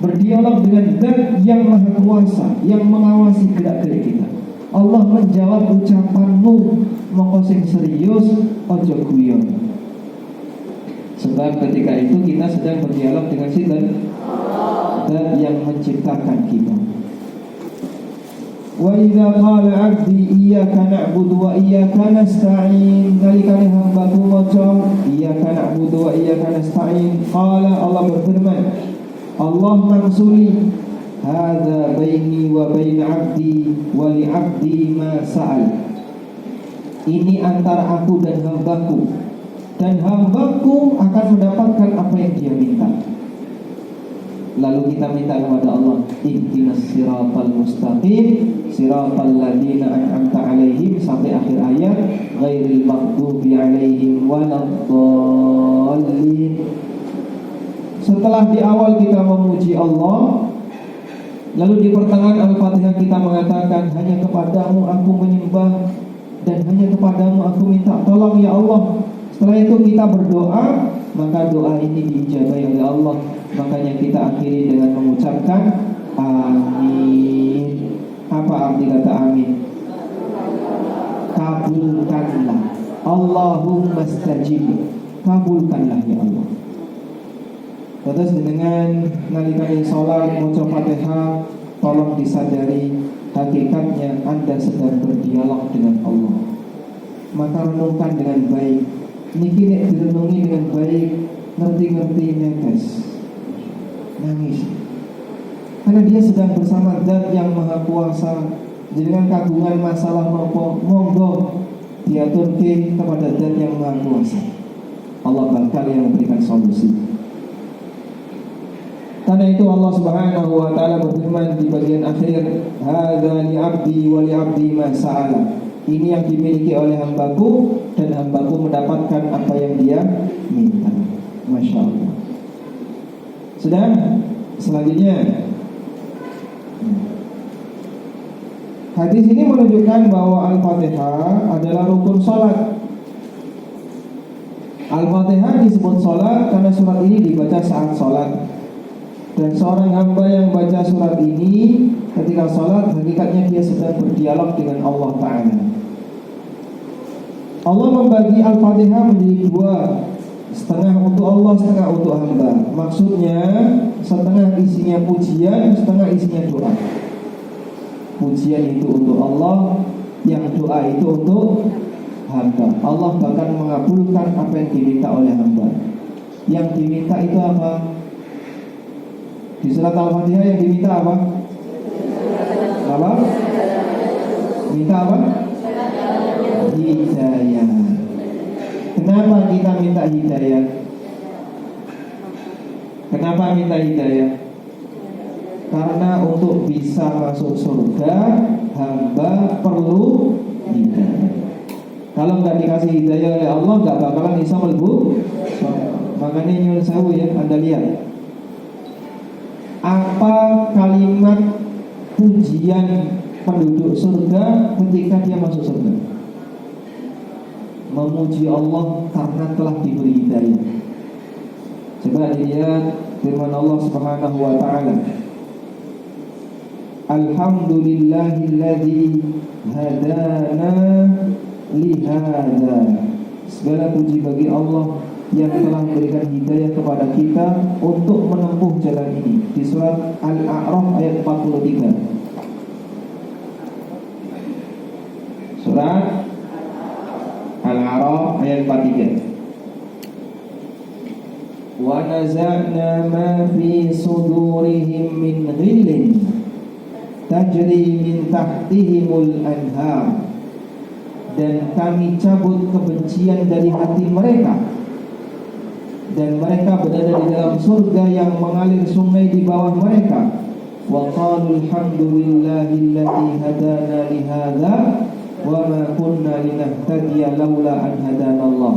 berdialog dengan Zat yang Maha Kuasa, yang mengawasi gerak-gerik kita. Allah menjawab ucapanmu, mongko sing serius, ojo guyon. Sebab ketika itu kita sedang berdialog dengan Zat yang menciptakan kita. Wa idza qala 'abdi iyyaka na'budu wa iyyaka nasta'in, nalikane hambaku maca iyyaka na'budu wa iyyaka nasta'in, qala, Allah berfirman, Allah mangsuli hadza baini wa baina 'abdi wa li 'abdi ma sa'al. Ini antara aku dan hambaku akan mendapatkan apa yang dia minta. Lalu kita minta kepada Allah, ihdinas siratal mustaqim, siratal ladzina an'amta 'alaihim, sampai akhir ayat, ghairil maghdubi 'alaihim waladdallin. Setelah di awal kita memuji Allah, lalu di pertengahan Al-Fatihah kita mengatakan, hanya kepadamu aku menyembah dan hanya kepadamu aku minta tolong ya Allah. Setelah itu kita berdoa, maka doa ini diijabahi oleh Allah. Makanya kita akhiri dengan mengucapkan amin. Apa arti kata amin? Kabulkanlah, Allahumma stajib, kabulkanlah ya Allah. Terus dengan nalikane salat maca Fatihah, tolong disadari hakikatnya Anda sedang berdialog dengan Allah. Maka renungkan dengan baik. Niki nek direnungi dengan baik, ngerti-ngerti netes, nangis. Karena dia sedang bersama Zat yang Maha Kuasa. Dengan kagungan masalah nopo, monggo diaturke kepada Zat yang Maha Kuasa. Allah bakal yang memberikan solusi. Karena itu Allah Subhanahu wa taala berfirman di bagian akhir, hadza li 'abdi wa li 'abdi ma sa'ala. Ini yang dimiliki oleh hambaku dan hambaku mendapatkan apa yang dia minta. Masya Allah. Sudah? Selanjutnya, hadis ini menunjukkan bahwa Al-Fatihah adalah rukun salat. Al-Fatihah disebut salat karena surat ini dibaca saat salat. Dan seorang hamba yang baca surat ini ketika sholat, hakikatnya dia sedang berdialog dengan Allah Ta'ala. Allah membagi Al-Fatihah menjadi dua, setengah untuk Allah, setengah untuk hamba. Maksudnya setengah isinya pujian, setengah isinya doa. Pujian itu untuk Allah, yang doa itu untuk hamba. Allah bahkan mengabulkan apa yang diminta oleh hamba. Yang diminta itu apa? Di surat Al-Fatihah yang diminta apa? Apa? Minta apa? Hidayah. Kenapa kita minta hidayah? Kenapa minta hidayah? Karena untuk bisa masuk surga, hamba perlu hidayah. Kalau nggak dikasih hidayah oleh Allah, nggak bakalan bisa mlebu. Makanya nyuwun sewu ya, Anda lihat apa kalimat pujian penduduk surga ketika dia masuk surga? Memuji Allah karena telah diberi hidayah. Coba dilihat firman Allah Subhanahu wa taala. Alhamdulillahilladzi hadana lihada. Segala puji bagi Allah yang telah memberikan hidayah kepada kita untuk menempuh jalan ini. Di surat Al-A'raf ayat 43. Surat Al-A'raf ayat 43. Wa naza'na ma fi sudurihim min ghillin tajri min tahtihimul anhar. Dan kami cabut kebencian dari hati mereka, dan mereka berada di dalam surga yang mengalir sungai di bawah mereka. Wa qalu alhamdulillahilladzi hadana li hadza wa ma kunna linahtadiya laula an hadanallah.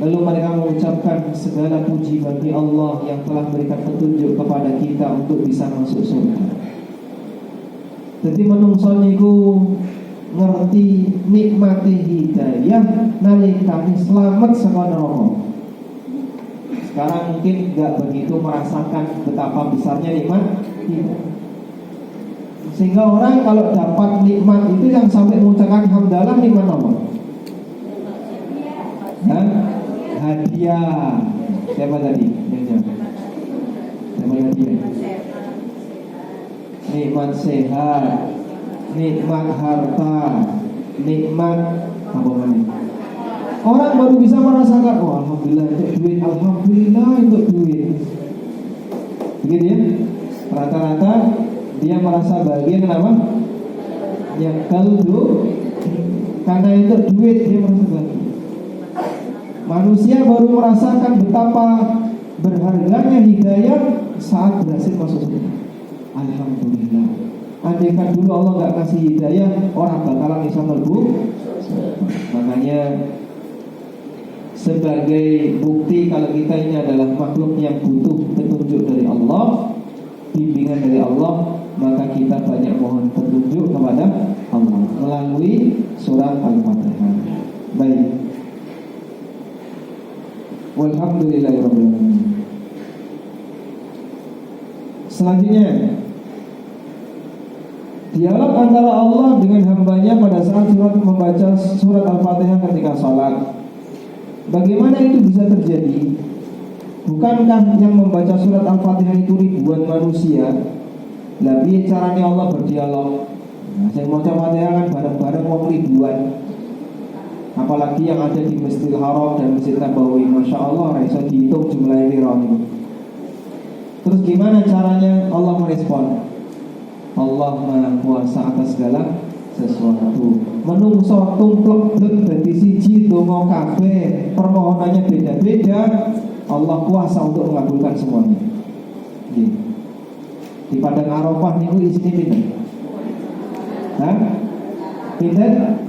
Lalu mereka mengucapkan segala puji bagi Allah yang telah memberikan petunjuk kepada kita untuk bisa masuk surga. Jadi menungso niku ngerti nikmati hidayah nalikane selamat saka neraka. Sekarang mungkin nggak begitu merasakan betapa besarnya nikmat hidayah. Sehingga orang kalau dapat nikmat itu yang sampai mengucapkan hamdalah nikmat apa? Hadiah. Siapa tadi? Siapa hadiah? Nikmat sehat, nikmat harta, nikmat apa namanya? Orang baru bisa merasakan, oh alhamdulillah untuk duit, alhamdulillah untuk duit. Begitu ya? Rata-rata dia merasa bahagia kenapa? Yang kaldu, karena itu duit dia merasa bahagia. Manusia baru merasakan betapa berharganya hidayah saat berhasil masuk surga. Alhamdulillah. Andaikan dulu Allah nggak kasih hidayah, orang bakalan bisa mlebu. Makanya sebagai bukti kalau kita ini adalah makhluk yang butuh petunjuk dari Allah, bimbingan dari Allah, maka kita banyak mohon petunjuk kepada Allah melalui surat Al-Fatihah. Baik. Walhamdulillahirabbil alamin. Selanjutnya, dialog antara Allah dengan hambanya pada saat membaca surat Al-Fatihah ketika sholat. Bagaimana itu bisa terjadi? Bukankah yang membaca surat Al-Fatihah itu ribuan manusia? Lalu caranya Allah berdialog. Saya mau Al-Fatihah kan bareng-bareng wong ribuan. Apalagi yang ada di Masjidil Haram dan Masjid Nabawi, Masya Allah, bisa dihitung jumlah ini. Terus gimana caranya Allah merespon? Allah Maha Kuasa atas segala sesuatu. Menungso tumplek blek dadi siji donga kabeh, permohonannya beda-beda, Allah kuasa untuk mengabulkan semuanya. Nggih. Di Padang Arafah niku isine pinten? Hah? Pinten?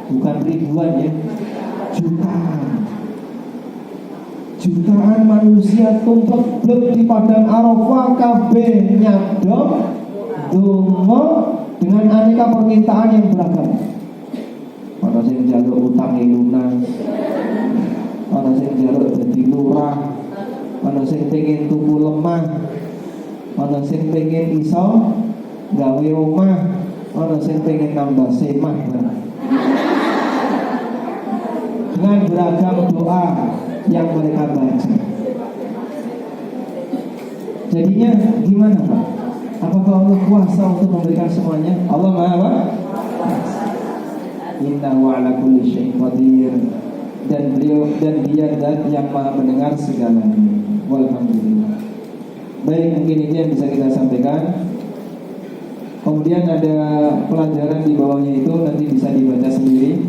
Bukan ribuan ya, jutaan. Jutaan manusia tumplek blek di Padang Arafah kabeh nyadong donga dengan aneka permintaan yang beragam. Ana sing njaluk utang lunas, ana sing njaluk dadi lurah, ana sing pengen tuku lemah, ana sing pengen iso gawe omah, ana sing pengen nambah semah. Dengan beragam doa yang mereka baca. Jadinya gimana Pak? Apakah Allah kuasa untuk memberikan semuanya? Allah Maha Innahu ala kulli syai'in qadir. Dan beliau dan dia zat yang maha mendengar segalanya. Walhamdulillah. Baik, mungkin ini yang bisa kita sampaikan. Kemudian ada pelajaran di bawahnya itu nanti bisa dibaca sendiri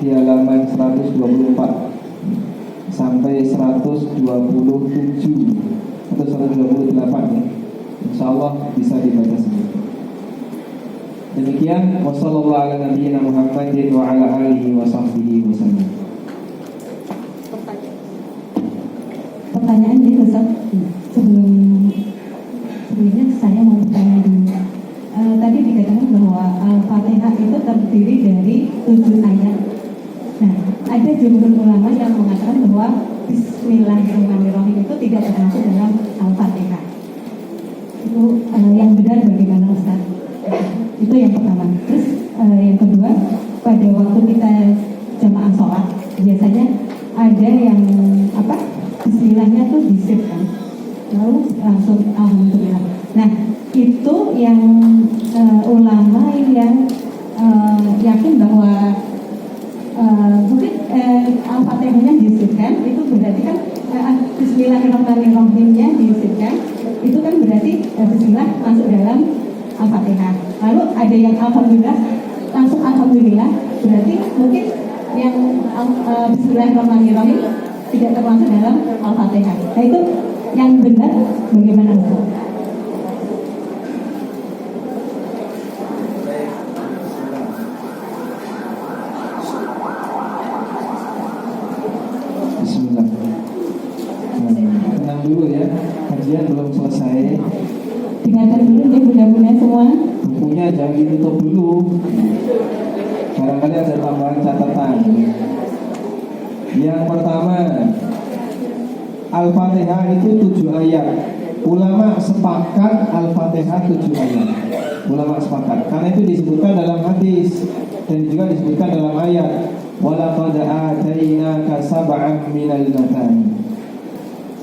di halaman 124 sampai 127 atau 128 ya. Insyaallah bisa dibaca sendiri. Demikian wassallallahu ala nabiyyina Muhammadin wa ala alihi wa sahbihi wasallam. Pertanyaan ini Ustaz, sebelumnya saya mau bertanya dulu. Tadi dikatakan bahwa Al-Fatihah itu terdiri dari 7 ayat. Nah, ada jumhur ulama yang mengatakan bahwa Bismillahirrahmanirrahim itu tidak termasuk dalam Al-Fatihah. Itu yang benar bagaimana Ustaz? Itu yang pertama. Terus yang kedua, pada waktu kita jamaah sholat biasanya ada yang Bismillahnya tuh disebutkan, lalu langsung alhamdulillah. Nah, itu yang ulama yang yakin bahwa mungkin Al-Fatihahnya disebutkan, itu berarti kan Bismillahirrahmanirrahimnya disebutkan, itu kan berarti Bismillah masuk dalam Al-Fatihah. Lalu ada yang alhamdulillah, langsung alhamdulillah, berarti mungkin yang Bismillahirrahmanirrahim tidak termasuk dalam Al-Fatihah. Nah, itu yang benar bagaimana Ustaz? Bismillah. Tenang dulu ya, kajian belum selesai. Dengarkan dulu ya mudah-mudahan semua. Bukunya jangan ditutup dulu. Barangkali ada tambahan catatan. Yang pertama, Al-Fatihah itu 7 ayat. Ulama sepakat Al-Fatihah 7 ayat. Ulama sepakat, karena itu disebutkan dalam hadis dan juga disebutkan dalam ayat. Walaqad atainaka sab'an minal matani.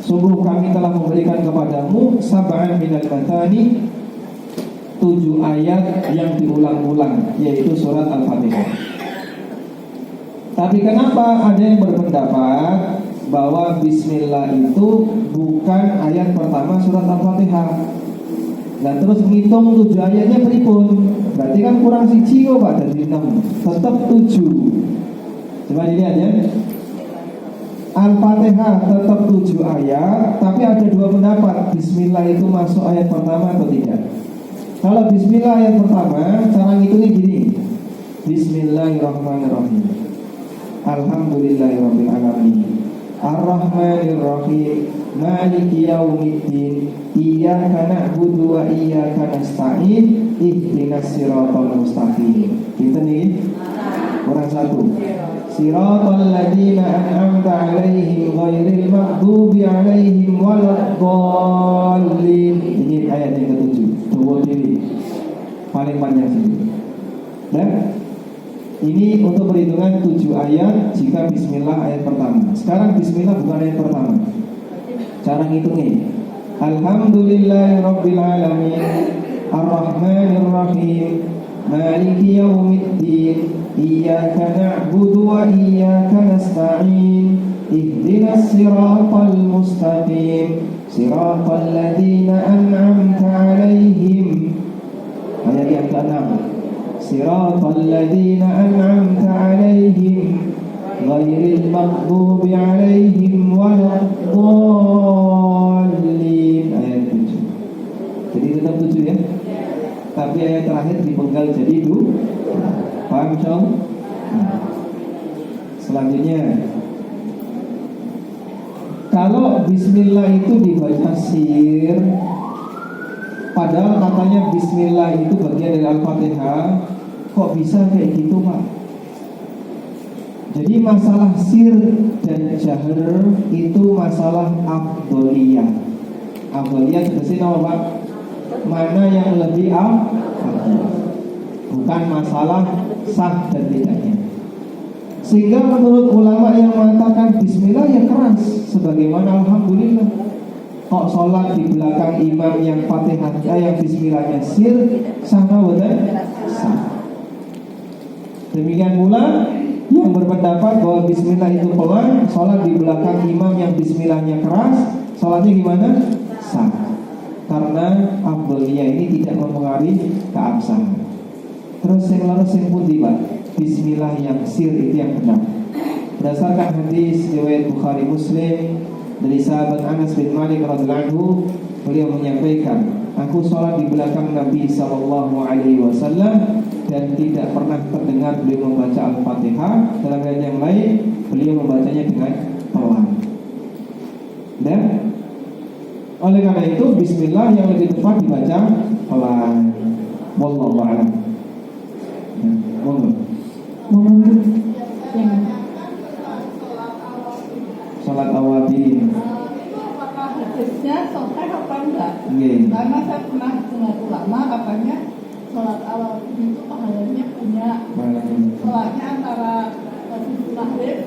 Sungguh kami telah memberikan kepadamu sab'an minal matani, 7 ayat yang diulang-ulang, yaitu surat Al-Fatihah. Tapi kenapa ada yang berpendapat bahwa Bismillah itu bukan ayat pertama surat Al-Fatihah? Dan terus ngitung 7 ayatnya pripun? Berarti kan kurang siji kok Pak, dari 6 tetap 7. Coba dilihat ya. Al-Fatihah tetap 7 ayat, tapi ada 2 pendapat. Bismillah itu masuk ayat pertama atau tidak? Kalau Bismillah ayat pertama, cara ngitungnya gini. Bismillahirrahmanirrahim. Alhamdulillahirabbil alamin. Ar-Rahmanir-Rahim. Maliki yaumiddin. Iyyaka na'budu wa iyyaka nasta'in. Ihdinas siratal mustaqim. Kita nih kurang 1. Siratal ladzina an'amta 'alaihim ghairil maghdubi 'alaihim waladdallin. Ini ayat yang ke-7. Coba diri. Paling panjang sini. Dan ini untuk perhitungan 7 ayat jika Bismillah ayat pertama. Sekarang Bismillah bukan ayat pertama. Cara ngitungnya, Alhamdulillahirabbil alamin, Ar-Rahmanir-Rahim, Maliki yaumiddin, Iyyaka na'budu wa iyyaka nasta'in, Ihdinas siratal mustaqim, Siratal ladzina an'amta 'alaihim. Ayat yang ke-6. Siratal ladzina an'amta 'alaihim ghairil maghdubi 'alaihim waladdallin. Ayat 7. Jadi tetap 7 ya. Tapi ayat terakhir dipenggal jadi 2. Paham Syom? Selanjutnya, kalau Bismillah itu dibaca sir, padahal katanya Bismillah itu bagian dari Al-Fatihah, kok bisa kayak gitu Pak? Jadi masalah sir dan jahar itu masalah afdoliyah. Afdoliyah tersebut apa Pak? Mana yang lebih afdol, bukan masalah sah dan tidaknya. Sehingga menurut ulama yang mengatakan bismillah ya keras, sebagaimana alhamdulillah. Kok sholat di belakang imam yang fatihahnya yang bismillahnya sir, sah atau tidak? Sah. Demikian pula yang berpendapat bahwa bismillah itu pelan, sholat di belakang imam yang bismillahnya keras, sholatnya gimana? Sah. Karena afdoliyah ini tidak mempengaruhi keabsahan. Terus yang laras yang putih Pak, bismillah yang sir itu yang benar. Berdasarkan hadis riwayat Bukhari Muslim dari sahabat Anas bin Malik radhiyallahu anhu, beliau menyampaikan, aku sholat di belakang Nabi SAW dan tidak pernah terdengar beliau membaca Al-Fatihah. Dalam ayat yang lain beliau membacanya dengan pelan. Dan oleh karena itu bismillah yang lebih tepat dibaca pelan. Wallahu a'lam. Salat awabin. Apakah hadisnya sahih apa enggak? Nggih. Karena saya pernah dengar ulama katanya salat awabin itu pahalanya punya. Salatnya antara subuh maghrib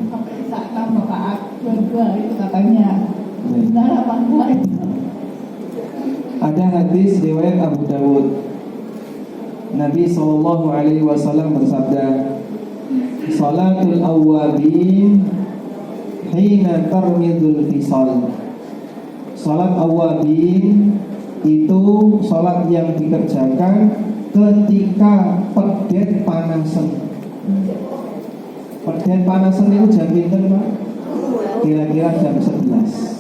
sampai isya 6 rakaat, 2 itu katanya. Benar apa enggak itu? Ada hadis riwayat Abu Dawud. Nabi SAW bersabda, salatul awwabin hina tarmidul fisal. Salat awwabin itu salat yang dikerjakan ketika pedet panasan. Pedet panasan itu jam pinten Pak? Kira-kira jam 11.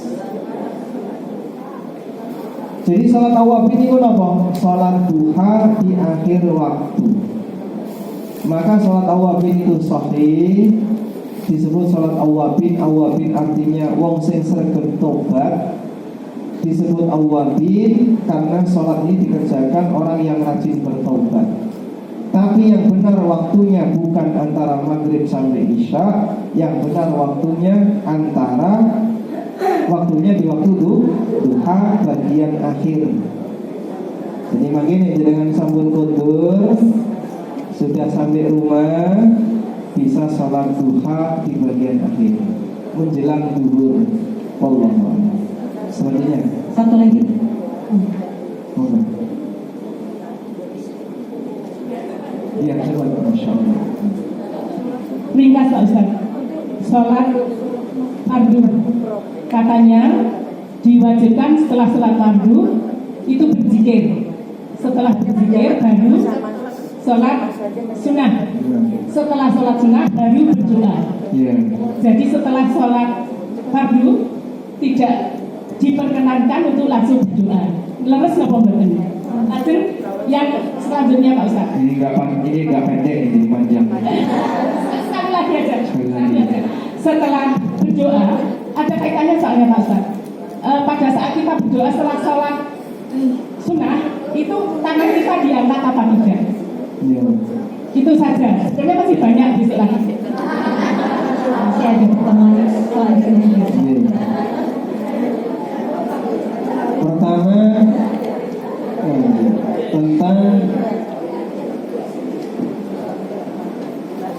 Jadi salat awabin itu apa? Salat duha di akhir waktu. Maka salat awabin itu sahih, disebut salat awabin. Awabin artinya wong sing sregep tobat. Disebut awabin karena salat ini dikerjakan orang yang rajin bertobat. Tapi yang benar waktunya bukan antara maghrib sampai isya, yang benar waktunya waktunya di waktu duha bagian akhir. Jadi makanya dengan sambut kundur sudah sampai rumah bisa salat duha di bagian akhir menjelang zuhur. Wallahu a'lam. Selanjutnya Satu lagi. Iya, masyaallah. Ringkas Pak Ustaz. Sholat fardu katanya diwajibkan setelah sholat fardu itu berzikir. Setelah berzikir baru sholat sunnah. Setelah sholat sunnah baru berdoa. Jadi setelah sholat fardu tidak diperkenankan untuk langsung berdoa. Leres napa mboten? Hasil yang selanjutnya Pak Ustaz. Ini enggak pendek, ini panjang. Sekali lagi aja. Setelah berdoa ada kaitannya soalnya Pak Ustaz. Pada saat kita berdoa setelah sholat sunnah itu tangan kita diangkat apa tidak? Iya. Itu saja. Sebenarnya masih banyak besok lagi. Masih ada pertemuan selanjutnya.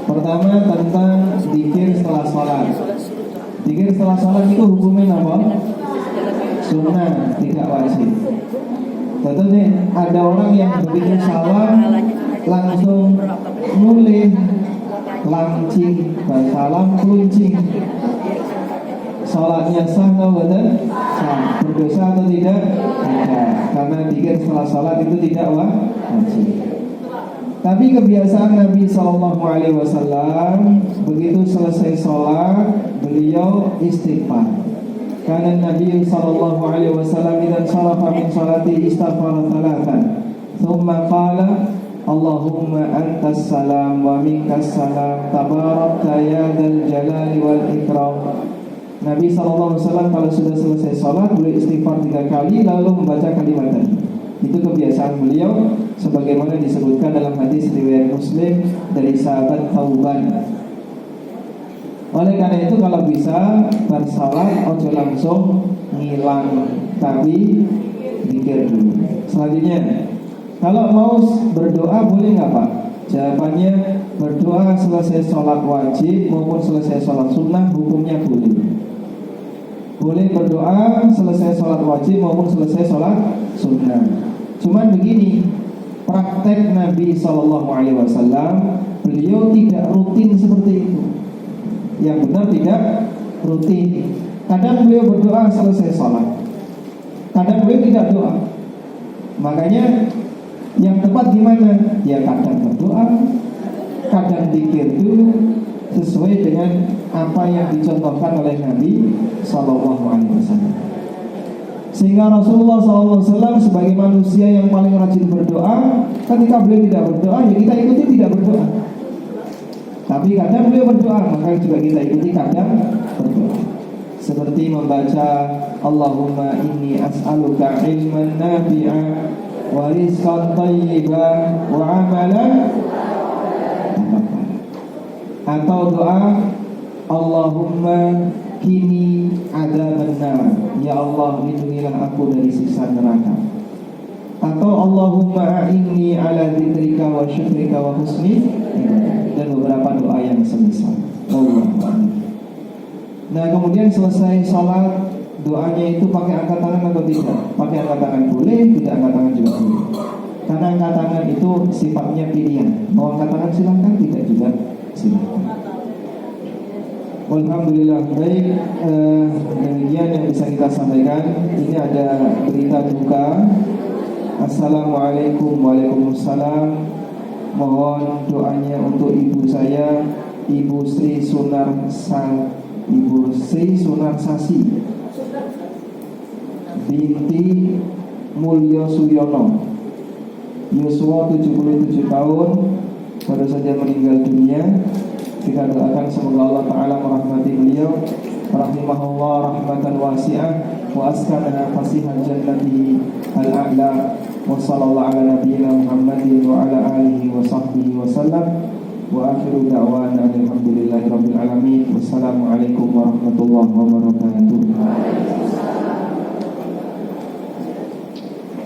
Pertama tentang zikir setelah sholat. Zikir setelah sholat itu hukumnya apa? Sunnah, tidak wajib. Tentunya ada orang yang begitu salam langsung mulih lancing, salam keluncing. Sholatnya sah atau tidak? Sah. Berdosa atau tidak? Tidak. Karena zikir setelah sholat itu tidak wajib. Tapi kebiasaan Nabi SAW begitu selesai sholat beliau istighfar. Karena Nabi SAW idan sharafa min sholati istighfar thalathan. Thumma qala Allahumma antas salam wa minkas salam tabarakta ya dzal jalali wal ikram. Nabi SAW kalau sudah selesai sholat beliau istighfar 3 kali lalu membaca kalimat tadi. Itu kebiasaan beliau sebagaimana disebutkan dalam hadis riwayat Muslim dari sahabat Thauban Oleh karena itu kalau bisa bersalat ojo langsung ngilang, tapi zikir dulu. Selanjutnya, kalau mau berdoa boleh nggak Pak? Jawabannya, berdoa selesai sholat wajib maupun selesai sholat sunnah hukumnya boleh. Boleh berdoa selesai sholat wajib maupun selesai sholat sunnah. Cuman begini, praktek Nabi SAW, beliau tidak rutin seperti itu. Yang benar tidak rutin. Kadang beliau berdoa selesai sholat, kadang beliau tidak doa. Makanya yang tepat gimana? Ya kadang berdoa, kadang zikir dulu, sesuai dengan apa yang dicontohkan oleh Nabi SAW. Sehingga Rasulullah SAW sebagai manusia yang paling rajin berdoa, ketika beliau tidak berdoa, ya kita ikuti tidak berdoa. Tapi kadang beliau berdoa, maka juga kita ikuti kadang berdoa. Seperti membaca Allahumma inni as'aluka ilman nafi'a wa rizqan thayyiban wa amalan mutaqabbala. Atau doa Allahumma kini adzabannar, ya Allah lindungilah aku dari siksa neraka. Atau Allahumma a'inni ala dzikrika wa syukrika wa husni ibadah, dan beberapa doa yang semisal. Nah, kemudian selesai sholat, doanya itu pakai angkat tangan atau tidak? Pakai angkat tangan boleh, tidak angkat tangan juga boleh. Karena angkat tangan itu sifatnya pilihan. Mau angkat tangan silakan, tidak juga silakan. Alhamdulillah, baik, demikian yang bisa kita sampaikan. Ini ada berita duka. Assalamualaikum, waalaikumsalam. Mohon doanya untuk ibu saya, Ibu Sri Sunarsasi binti Mulyo Suyono, yuswa 77 tahun, baru saja meninggal dunia. Kita doakan semoga Allah Ta'ala merahmati beliau, rahimahullah rahmatan wasi'ah, wa askanaha fasihan jannati al-a'la, wa sallallahu ala nabiyyina Muhammadin wa ala alihi wa sahbihi wa sallam, wa akhiru da'wana alhamdulillahi rabbil alamin. Wassalamualaikum warahmatullahi wabarakatuh.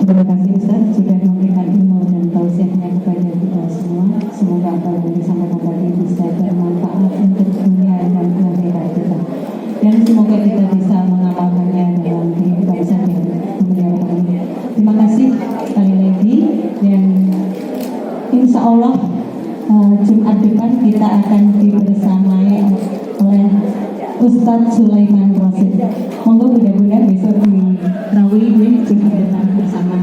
Terima kasih Ustaz sudah memberikan ilmu dan tausiahnya kepada kita semua. Semoga apa yang disampaikan tadi bisa bermanfaat untuk dunia dan akhirat kita. Dan semoga kita bisa mengamalkannya dalam kehidupan sehari-hari. Terima kasih sekali lagi, dan insya Allah Jumat depan kita akan dibersamai oleh Ustadz Sulaiman Rosid. Monggo mudah-mudahan besok